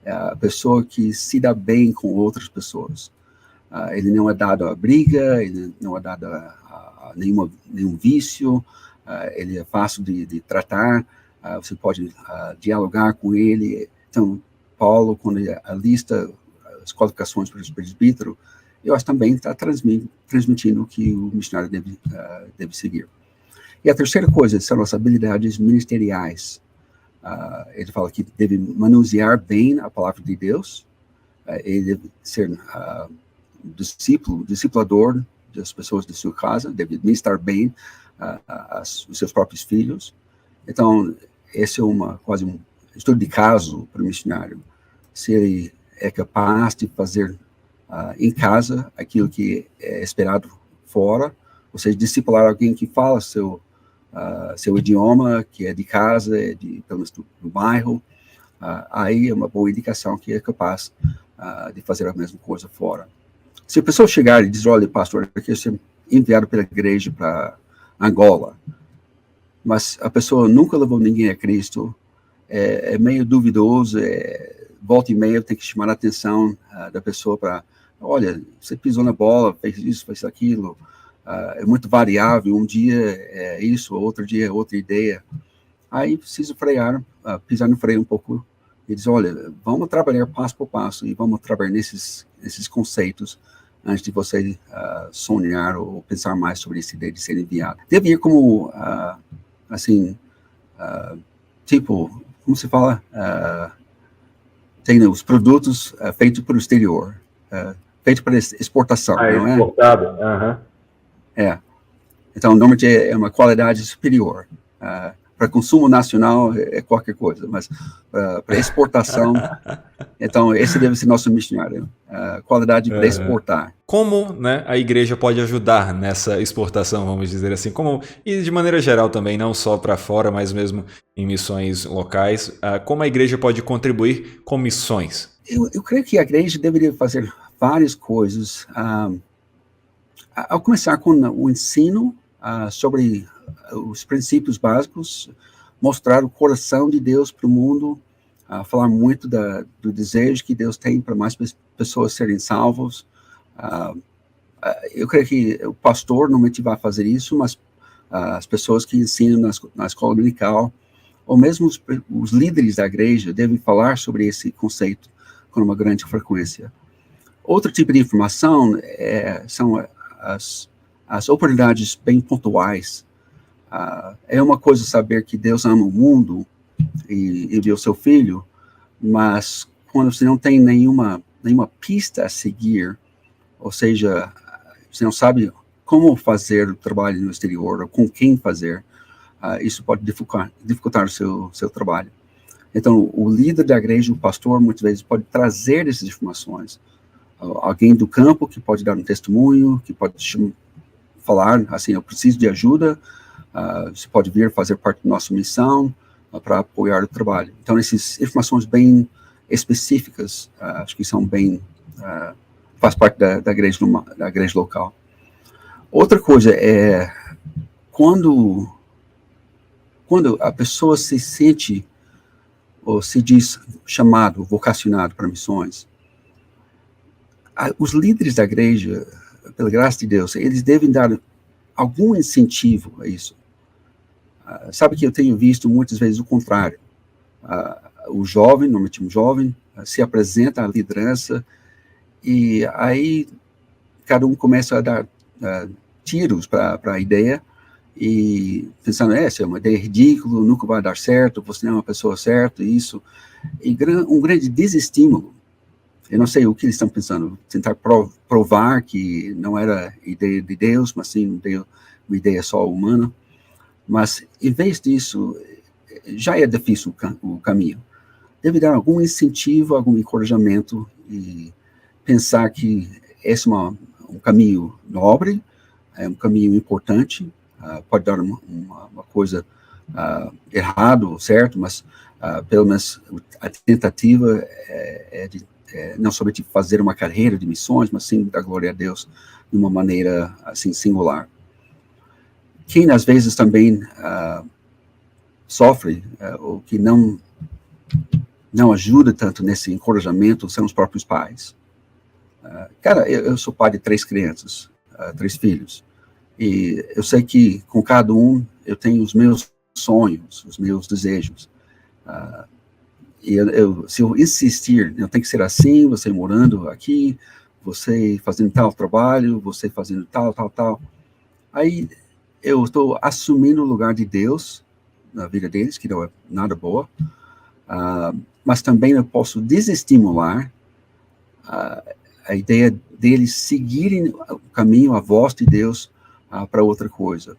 B: a pessoa que se dá bem com outras pessoas. Ele não é dado a briga, ele não é dado a nenhum vício, ele é fácil de tratar, você pode dialogar com ele. Então, Paulo, quando ele alista as qualificações para os presbíteros, eu acho que também está transmitindo o que o missionário deve seguir. E a terceira coisa são as habilidades ministeriais. Ele fala que deve manusear bem a palavra de Deus, ele deve ser discipulador das pessoas de sua casa, deve administrar bem os seus próprios filhos. Então, esse é quase um estudo de caso para o missionário. Se ele é capaz de fazer em casa aquilo que é esperado fora, ou seja, discipular alguém que fala seu idioma, que é de casa, pelo menos do bairro, aí é uma boa indicação que é capaz de fazer a mesma coisa fora. Se a pessoa chegar e dizer, olha, pastor, eu quero ser enviado pela igreja para Angola. Mas a pessoa nunca levou ninguém a Cristo, é meio duvidoso, volta e meia tem que chamar a atenção da pessoa para, olha, você pisou na bola, fez isso, fez aquilo, é muito variável, um dia é isso, outro dia é outra ideia. Aí preciso frear, pisar no freio um pouco e dizer, olha, vamos trabalhar passo por passo e vamos trabalhar nesses conceitos antes de você sonhar ou pensar mais sobre essa ideia de ser enviado. Deve ir como, assim, tipo, como se fala, tem os produtos feitos para o exterior, feitos para exportação, não é?
C: Exportado,
B: Então, normalmente é uma qualidade superior. Para consumo nacional é qualquer coisa, mas para exportação, então esse deve ser nosso missionário, qualidade para exportar.
A: Como, né, a igreja pode ajudar nessa exportação, vamos dizer assim, e de maneira geral também, não só para fora, mas mesmo em missões locais, como a igreja pode contribuir com missões?
B: Eu creio que a igreja deveria fazer várias coisas, ao começar com o ensino sobre os princípios básicos, mostrar o coração de Deus para o mundo, falar muito do desejo que Deus tem para mais pessoas serem salvos. Eu creio que o pastor normalmente vai fazer isso, mas as pessoas que ensinam na escola dominical, ou mesmo os líderes da igreja, devem falar sobre esse conceito com uma grande frequência. Outro tipo de informação são as oportunidades bem pontuais. É uma coisa saber que Deus ama o mundo e enviou seu filho, mas quando você não tem nenhuma pista a seguir, ou seja, você não sabe como fazer o trabalho no exterior, ou com quem fazer, isso pode dificultar o seu trabalho. Então, o líder da igreja, o pastor, muitas vezes pode trazer essas informações. Alguém do campo que pode dar um testemunho, que pode falar, assim, eu preciso de ajuda, você pode vir fazer parte da nossa missão para apoiar o trabalho. Então, essas informações bem específicas, acho que são bem, faz parte da igreja local. Outra coisa é, quando a pessoa se sente, ou se diz chamado, vocacionado para missões, os líderes da igreja, pela graça de Deus, eles devem dar algum incentivo a isso. Sabe que eu tenho visto muitas vezes o contrário. O jovem, normalmente um jovem, se apresenta à liderança e aí cada um começa a dar tiros para a ideia e pensando, essa é uma ideia ridícula, nunca vai dar certo, você não é uma pessoa certa, isso. E um grande desestímulo. Eu não sei o que eles estão pensando, tentar provar que não era ideia de Deus, mas sim uma ideia só humana. Mas, em vez disso, já é difícil o caminho. Deve dar algum incentivo, algum encorajamento e pensar que esse é um caminho nobre, é um caminho importante, pode dar uma coisa errado ou certo, mas pelo menos a tentativa é de não somente fazer uma carreira de missões, mas sim dar glória a Deus de uma maneira assim singular. Quem às vezes também sofre ou que não ajuda tanto nesse encorajamento são os próprios pais. Cara, eu sou pai de 3 crianças, 3 filhos, e eu sei que com cada um eu tenho os meus sonhos, os meus desejos. E se eu insistir, eu tenho que ser assim, você morando aqui, você fazendo tal trabalho, você fazendo tal, aí eu estou assumindo o lugar de Deus na vida deles, que não é nada boa, mas também eu posso desestimular a ideia deles seguirem o caminho, a voz de Deus para outra coisa.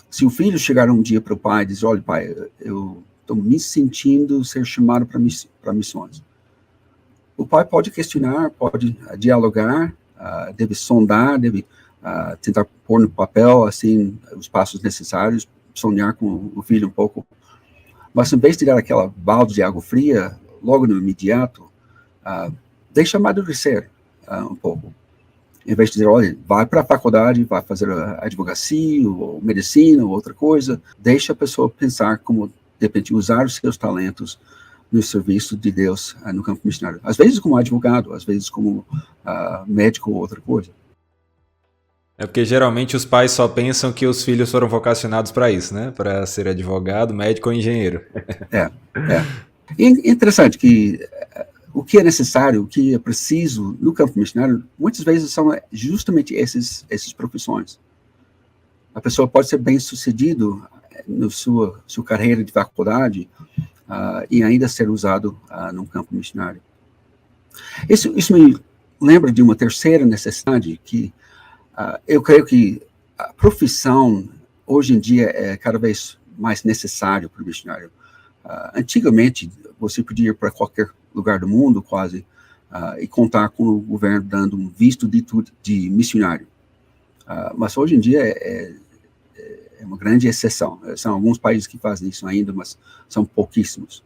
B: Se o filho chegar um dia para o pai e dizer, olha pai, eu estou me sentindo ser chamado para missões. O pai pode questionar, pode dialogar, deve sondar, deve tentar pôr no papel, assim, os passos necessários, sonhar com o filho um pouco. Mas, em vez de dar aquela balde de água fria, logo no imediato, deixa amadurecer um pouco. Em vez de dizer, olha, vai para a faculdade, vai fazer a advocacia, ou medicina, ou outra coisa, deixa a pessoa pensar como, de repente, usar os seus talentos no serviço de Deus no campo missionário. Às vezes como advogado, às vezes como médico ou outra coisa.
A: É porque geralmente os pais só pensam que os filhos foram vocacionados para isso, né? Para ser advogado, médico ou engenheiro.
B: É. E é interessante que o que é necessário, o que é preciso no campo missionário, muitas vezes são justamente essas profissões. A pessoa pode ser bem-sucedido na sua carreira de faculdade e ainda ser usado no campo missionário. Isso me lembra de uma terceira necessidade que eu creio que a profissão hoje em dia é cada vez mais necessário para o missionário. Antigamente, você podia ir para qualquer lugar do mundo, quase, e contar com o governo dando um visto de missionário. Mas hoje em dia é uma grande exceção. São alguns países que fazem isso ainda, mas são pouquíssimos.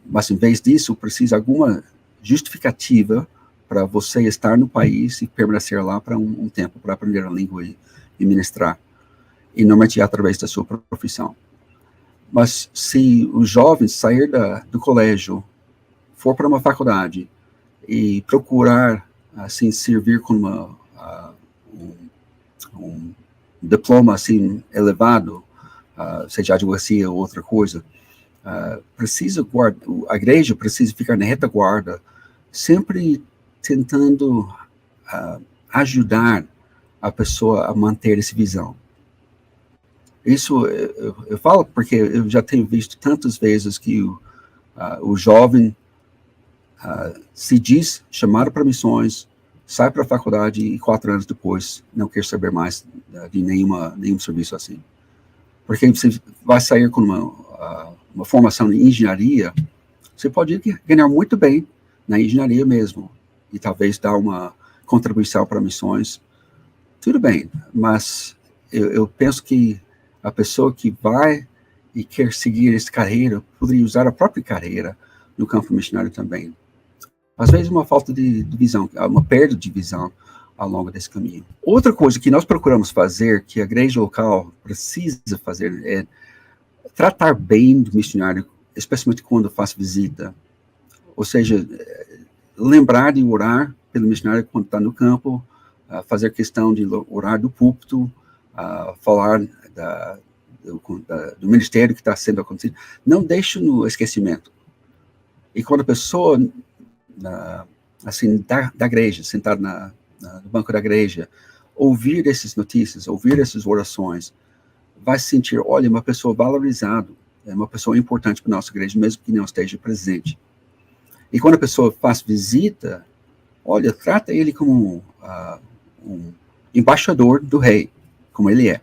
B: Mas, em vez disso, precisa alguma justificativa para você estar no país e permanecer lá para um tempo, para aprender a língua e ministrar. E normalmente é através da sua profissão. Mas se os jovens sair do colégio, for para uma faculdade e procurar, assim, servir com um diploma, assim, elevado, seja advocacia ou outra coisa, a igreja precisa ficar na retaguarda, sempre tentando ajudar a pessoa a manter essa visão. Isso eu falo porque eu já tenho visto tantas vezes que o jovem se diz chamado para missões, sai para a faculdade e 4 anos depois não quer saber mais de nenhum serviço assim. Porque você vai sair com uma formação em engenharia, você pode ganhar muito bem na engenharia mesmo, e talvez dar uma contribuição para missões, tudo bem, mas eu penso que a pessoa que vai e quer seguir essa carreira poderia usar a própria carreira no campo missionário também. Às vezes uma falta de visão, uma perda de visão ao longo desse caminho. Outra coisa que nós procuramos fazer, que a igreja local precisa fazer, é tratar bem do missionário, especialmente quando faz visita. Ou seja, lembrar de orar pelo missionário quando está no campo, fazer questão de orar do púlpito, falar do ministério que está sendo acontecido. Não deixe no esquecimento. E quando a pessoa, assim, da igreja, sentada no banco da igreja, ouvir essas notícias, ouvir essas orações, vai se sentir, olha, uma pessoa valorizada, é uma pessoa importante para a nossa igreja, mesmo que não esteja presente. E quando a pessoa faz visita, olha, trata ele como um embaixador do rei, como ele é.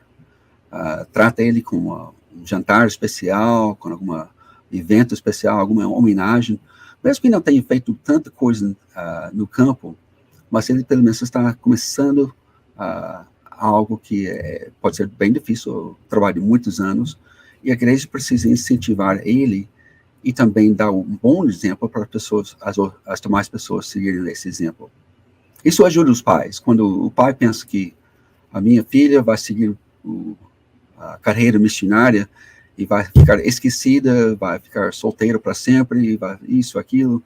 B: Trata ele com um jantar especial, com algum evento especial, alguma homenagem, mesmo que não tenha feito tanta coisa no campo, mas ele pelo menos está começando algo que pode ser bem difícil, trabalho de muitos anos, e a igreja precisa incentivar ele e também dar um bom exemplo para as demais pessoas seguirem esse exemplo. Isso ajuda os pais. Quando o pai pensa que a minha filha vai seguir a carreira missionária e vai ficar esquecida, vai ficar solteira para sempre, isso, aquilo,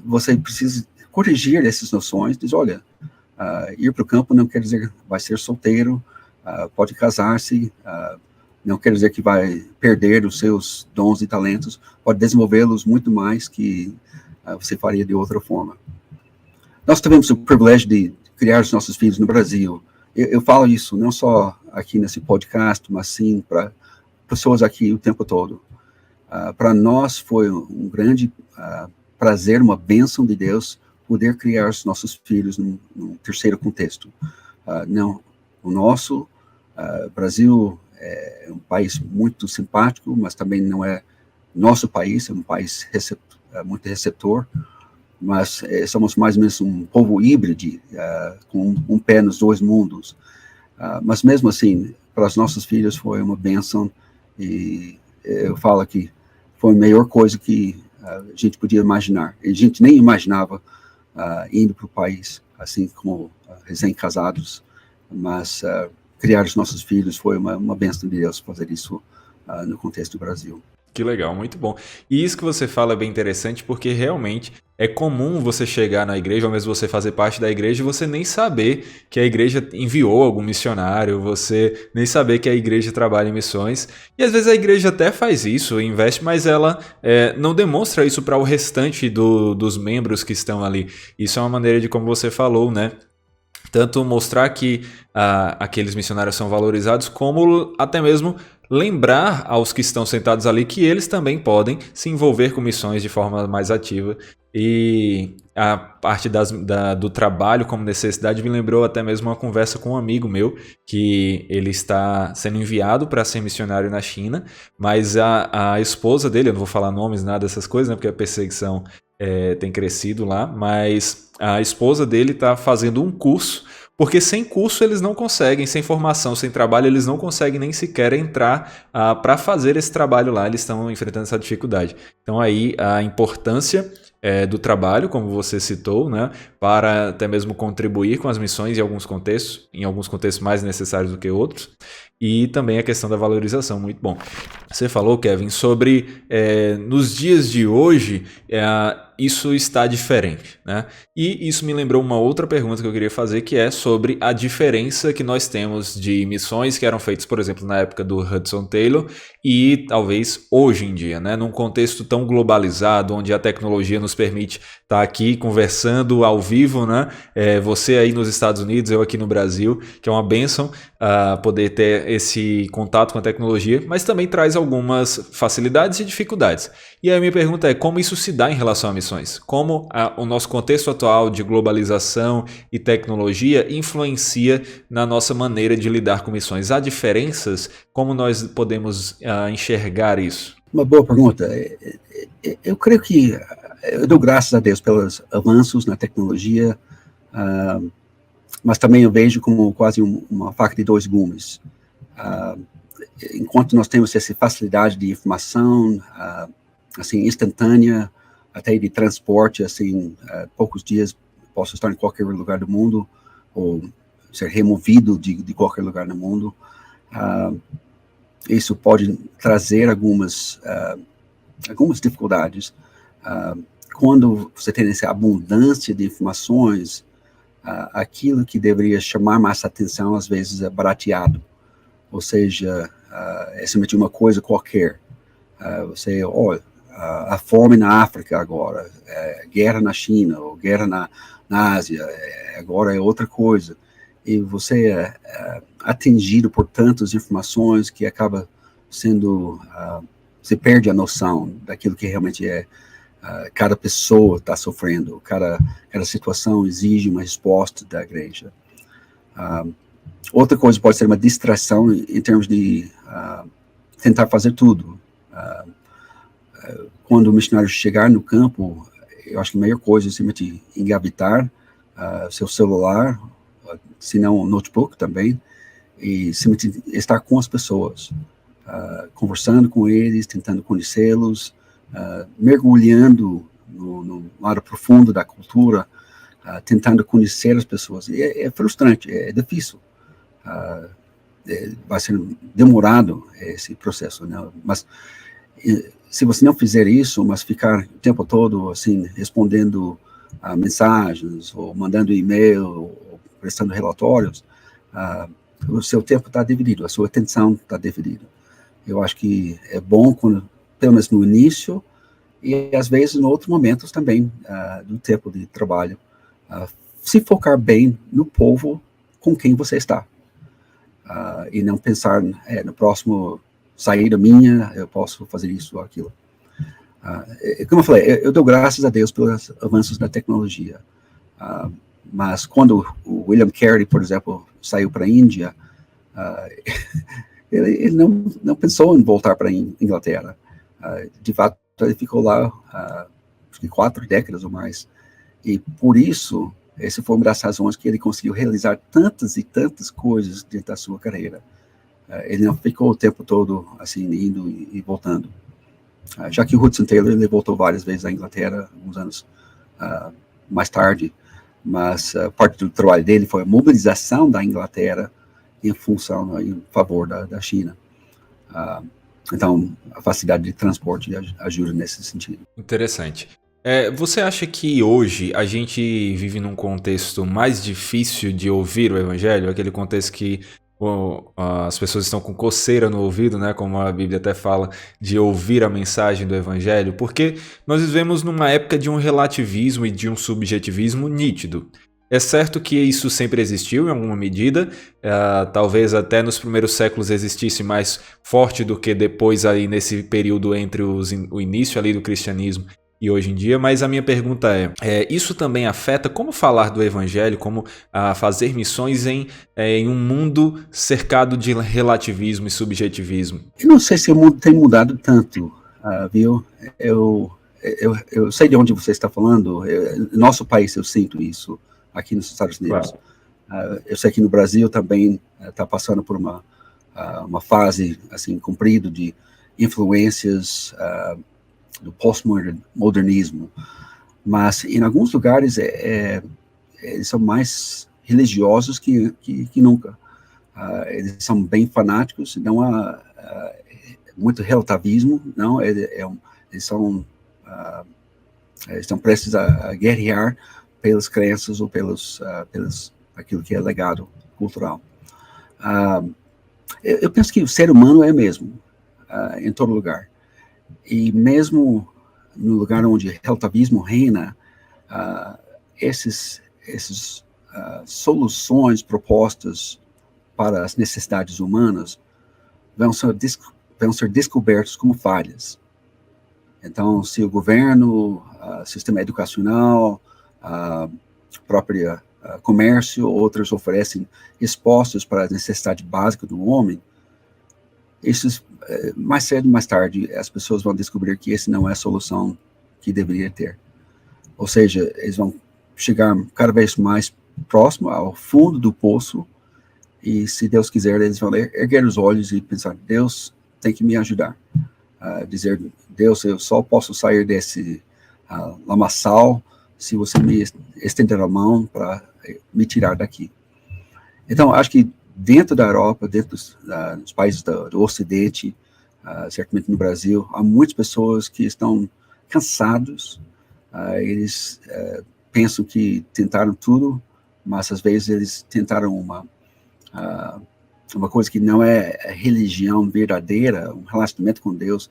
B: você precisa corrigir essas noções, diz, olha, ir para o campo não quer dizer que vai ser solteiro, pode casar-se, não quer dizer que vai perder os seus dons e talentos, pode desenvolvê-los muito mais que você faria de outra forma. Nós tivemos o privilégio de criar os nossos filhos no Brasil. Eu falo isso não só aqui nesse podcast, mas sim para pessoas aqui o tempo todo. Para nós foi um grande prazer, uma bênção de Deus, poder criar os nossos filhos num terceiro contexto. O nosso Brasil é um país muito simpático, mas também não é nosso país, é um país muito receptor, mas somos mais ou menos um povo híbrido, com um pé nos dois mundos. Mas mesmo assim, para os nossos filhos foi uma bênção, e eu falo que foi a melhor coisa que a gente podia imaginar. A gente nem imaginava indo para o país. assim como recém-casados, mas criar os nossos filhos foi uma bênção de Deus fazer isso no contexto do Brasil.
A: Que legal, muito bom. E isso que você fala é bem interessante porque realmente é comum você chegar na igreja, ou mesmo você fazer parte da igreja, e você nem saber que a igreja enviou algum missionário, você nem saber que a igreja trabalha em missões. E às vezes a igreja até faz isso, investe, mas ela não demonstra isso para o restante dos membros que estão ali. Isso é uma maneira de, como você falou, né? Tanto mostrar que aqueles missionários são valorizados, como até mesmo lembrar aos que estão sentados ali que eles também podem se envolver com missões de forma mais ativa. E a parte do trabalho como necessidade me lembrou até mesmo uma conversa com um amigo meu, que ele está sendo enviado para ser missionário na China, mas a esposa dele, eu não vou falar nomes, nada dessas coisas, né, porque a perseguição tem crescido lá, mas a esposa dele está fazendo um curso, porque sem curso eles não conseguem, sem formação, sem trabalho, eles não conseguem nem sequer entrar para fazer esse trabalho lá, eles estão enfrentando essa dificuldade. Então aí a importância do trabalho, como você citou, né, para até mesmo contribuir com as missões em alguns contextos mais necessários do que outros, e também a questão da valorização, muito bom. Você falou, Kevin, sobre nos dias de hoje isso está diferente, né? E isso me lembrou uma outra pergunta que eu queria fazer, que é sobre a diferença que nós temos de missões que eram feitas, por exemplo, na época do Hudson Taylor e talvez hoje em dia, né? Num contexto tão globalizado, onde a tecnologia nos permite estar aqui conversando ao vivo, né? Você aí nos Estados Unidos, eu aqui no Brasil, que é uma bênção poder ter esse contato com a tecnologia, mas também traz algumas facilidades e dificuldades. E aí a minha pergunta é como isso se dá em relação a missões? Como o nosso contexto atual de globalização e tecnologia influencia na nossa maneira de lidar com missões? Há diferenças? Como nós podemos enxergar isso?
B: Uma boa pergunta. Eu creio que eu dou graças a Deus pelos avanços na tecnologia, mas também eu vejo como quase uma faca de dois gumes. Enquanto nós temos essa facilidade de informação, assim, instantânea, até de transporte, assim, poucos dias posso estar em qualquer lugar do mundo, ou ser removido de qualquer lugar do mundo. Isso pode trazer algumas dificuldades. Quando você tem essa abundância de informações, aquilo que deveria chamar mais atenção, às vezes, é barateado. Ou seja, é simplesmente uma coisa qualquer. Você olha, a fome na África agora, guerra na China, ou guerra na Ásia, agora é outra coisa. E você é atingido por tantas informações que acaba sendo, você perde a noção daquilo que realmente é. Cada pessoa está sofrendo, cada situação exige uma resposta da igreja. Outra coisa pode ser uma distração em termos de tentar fazer tudo. Quando o missionário chegar no campo, eu acho que a melhor coisa é simplesmente engavetar seu celular, se não um notebook também, e simplesmente estar com as pessoas, conversando com eles, tentando conhecê-los, mergulhando no lado profundo da cultura, tentando conhecer as pessoas. E é frustrante, é difícil. Vai ser demorado esse processo, né? Mas se você não fizer isso, mas ficar o tempo todo assim respondendo mensagens ou mandando e-mail ou prestando relatórios, o seu tempo está dividido, a sua atenção está dividida. Eu acho que é bom quando, pelo menos no início e às vezes em outros momentos também do tempo de trabalho, se focar bem no povo com quem você está. E não pensar no próximo saída minha, eu posso fazer isso ou aquilo. Como eu falei, eu dou graças a Deus pelos avanços da tecnologia. Mas quando o William Carey, por exemplo, saiu para a Índia, ele não pensou em voltar para a Inglaterra. De fato, ele ficou lá acho que 4 décadas ou mais. E por isso, essa foi uma das razões que ele conseguiu realizar tantas e tantas coisas dentro da sua carreira. Ele não ficou o tempo todo assim, indo e voltando. Já que o Hudson Taylor ele voltou várias vezes à Inglaterra, alguns anos mais tarde. mas parte do trabalho dele foi a mobilização da Inglaterra em favor da China. Então, a facilidade de transporte ajuda nesse sentido.
A: Interessante. Você acha que hoje a gente vive num contexto mais difícil de ouvir o evangelho? Aquele contexto que as pessoas estão com coceira no ouvido, né? Como a Bíblia até fala, de ouvir a mensagem do evangelho? Porque nós vivemos numa época de um relativismo e de um subjetivismo nítido. É certo que isso sempre existiu em alguma medida, talvez até nos primeiros séculos existisse mais forte do que depois aí nesse período entre o início ali do cristianismo e hoje em dia, mas a minha pergunta isso também afeta como falar do evangelho, como fazer missões em um mundo cercado de relativismo e subjetivismo?
B: Eu não sei se o mundo tem mudado tanto, viu? Eu sei de onde você está falando, no nosso país eu sinto isso, aqui nos Estados Unidos. Claro. Eu sei que no Brasil também está passando por uma fase assim comprida de influências do pós-modernismo, mas em alguns lugares eles são mais religiosos que nunca. Eles são bem fanáticos, não há muito relativismo, não, eles estão prestes a guerrear pelas crenças ou pelos aquilo que é legado cultural. Eu penso que o ser humano é mesmo, em todo lugar. E mesmo no lugar onde relativismo reina, essas soluções propostas para as necessidades humanas vão ser descobertos como falhas. Então, se o governo, sistema educacional, próprio comércio, outras oferecem respostas para as necessidades básicas do homem, mais cedo ou mais tarde as pessoas vão descobrir que essa não é a solução que deveria ter. Ou seja, eles vão chegar cada vez mais próximo ao fundo do poço e, se Deus quiser, eles vão erguer os olhos e pensar: Deus tem que me ajudar. Dizer: Deus, eu só posso sair desse lamaçal se você me estender a mão para me tirar daqui. Então, acho que dentro da Europa, dentro dos países do Ocidente, certamente no Brasil, há muitas pessoas que estão cansados. Eles pensam que tentaram tudo, mas às vezes eles tentaram uma coisa que não é religião verdadeira, um relacionamento com Deus.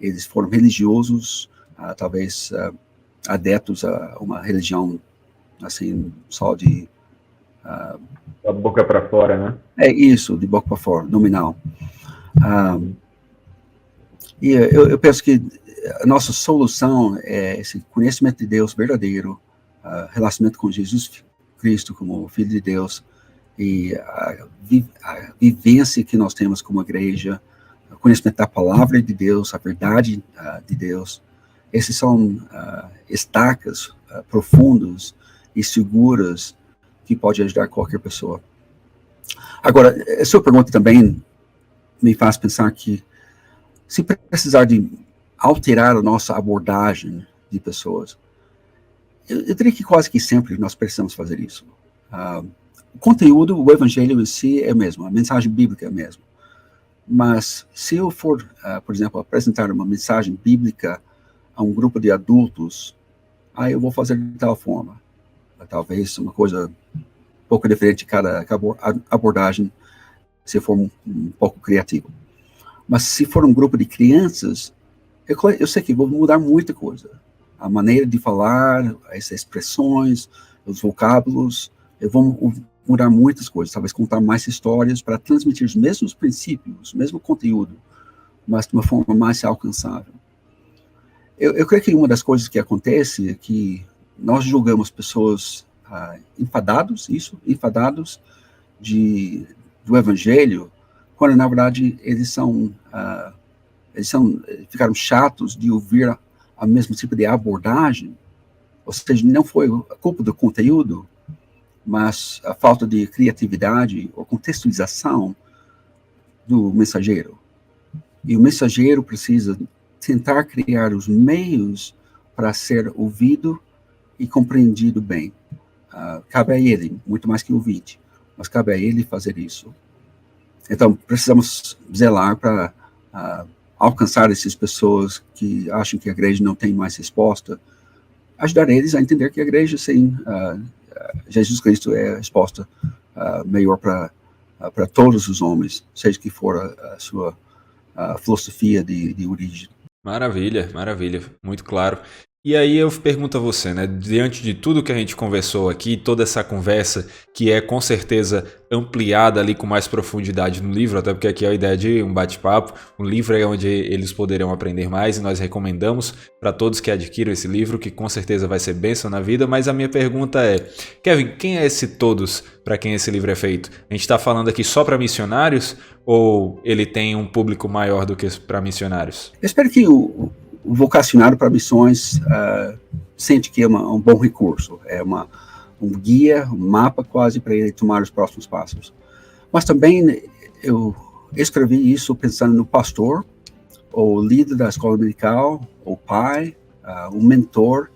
B: Eles foram religiosos, talvez adeptos a uma religião assim, só de
A: da boca para fora, né?
B: É isso, de boca para fora, nominal. E eu penso que a nossa solução é esse conhecimento de Deus verdadeiro, relacionamento com Jesus Cristo como Filho de Deus, e a vivência que nós temos como igreja, o conhecimento da palavra de Deus, a verdade de Deus. Esses são estacas profundas e seguras que pode ajudar qualquer pessoa. Agora, a sua pergunta também me faz pensar que, se precisar de alterar a nossa abordagem de pessoas, eu diria que quase que sempre nós precisamos fazer isso. O conteúdo, o evangelho em si é o mesmo, a mensagem bíblica é a mesma. Mas se eu for, por exemplo, apresentar uma mensagem bíblica a um grupo de adultos, aí eu vou fazer de tal forma. Talvez uma coisa um pouco diferente de cada abordagem, se for um pouco criativo. Mas se for um grupo de crianças, eu sei que vou mudar muita coisa. A maneira de falar, as expressões, os vocábulos, eu vou mudar muitas coisas. Talvez contar mais histórias para transmitir os mesmos princípios, o mesmo conteúdo, mas de uma forma mais alcançável. Eu creio que uma das coisas que acontece é que nós julgamos pessoas enfadados do evangelho, quando na verdade eles ficaram chatos de ouvir a mesmo tipo de abordagem. Ou seja, não foi a culpa do conteúdo, mas a falta de criatividade ou contextualização do mensageiro. E o mensageiro precisa tentar criar os meios para ser ouvido e compreendido bem. cabe a ele, muito mais que o ouvinte, mas cabe a ele fazer isso. Então, precisamos zelar para alcançar essas pessoas que acham que a igreja não tem mais resposta, ajudar eles a entender que a igreja, sim, Jesus Cristo é a resposta melhor para todos os homens, seja que for a sua filosofia de origem.
A: Maravilha, maravilha, muito claro. E aí eu pergunto a você, né, diante de tudo que a gente conversou aqui, toda essa conversa que é com certeza ampliada ali com mais profundidade no livro, até porque aqui é a ideia de um bate-papo, um livro é onde eles poderão aprender mais e nós recomendamos para todos que adquiram esse livro, que com certeza vai ser bênção na vida, mas a minha pergunta é, Kevin, quem é esse todos para quem esse livro é feito? A gente está falando aqui só para missionários ou ele tem um público maior do que para missionários?
B: Eu espero que o vocacionado para missões sente que é um bom recurso, é um guia, um mapa quase para ele tomar os próximos passos. Mas também eu escrevi isso pensando no pastor, ou líder da escola dominical, o pai, o mentor,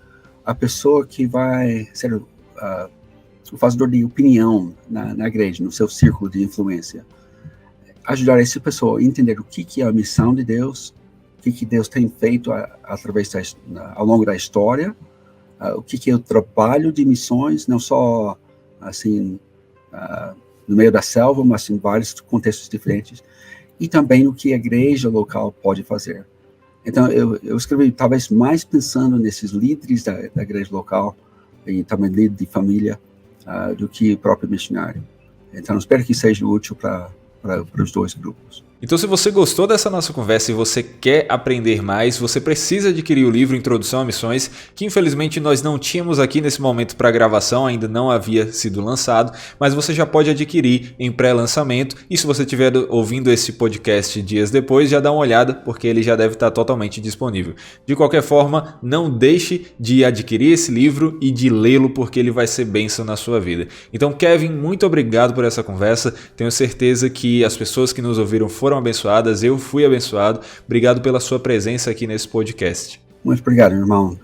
B: a pessoa que vai ser o fazedor de opinião na igreja, no seu círculo de influência. Ajudar essa pessoa a entender o que é a missão de Deus, o que Deus tem feito ao longo da história, o que é o trabalho de missões, não só assim no meio da selva, mas em vários contextos diferentes, e também o que a igreja local pode fazer. Então, eu escrevi talvez mais pensando nesses líderes da igreja local e também líder de família do que o próprio missionário. Então, espero que seja útil para os dois grupos.
A: Então, se você gostou dessa nossa conversa e você quer aprender mais, você precisa adquirir o livro Introdução a Missões, que infelizmente nós não tínhamos aqui nesse momento para gravação, ainda não havia sido lançado, mas você já pode adquirir em pré-lançamento e se você estiver ouvindo esse podcast dias depois, já dá uma olhada, porque ele já deve estar totalmente disponível. De qualquer forma, não deixe de adquirir esse livro e de lê-lo, porque ele vai ser bênção na sua vida. Então, Kevin, muito obrigado por essa conversa, tenho certeza que as pessoas que nos ouviram foram abençoadas, eu fui abençoado. Obrigado pela sua presença aqui nesse podcast.
B: Muito obrigado, irmão.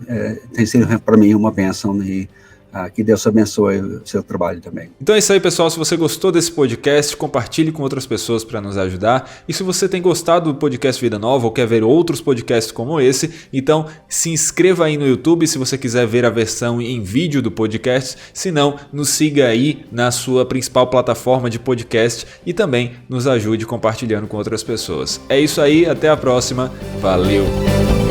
B: Tem sido para mim uma bênção e que Deus abençoe o seu trabalho também.
A: Então é isso aí, pessoal. Se você gostou desse podcast, compartilhe com outras pessoas para nos ajudar. E se você tem gostado do podcast Vida Nova ou quer ver outros podcasts como esse, então se inscreva aí no YouTube se você quiser ver a versão em vídeo do podcast. Se não, nos siga aí na sua principal plataforma de podcast e também nos ajude compartilhando com outras pessoas. É isso aí, até a próxima. Valeu!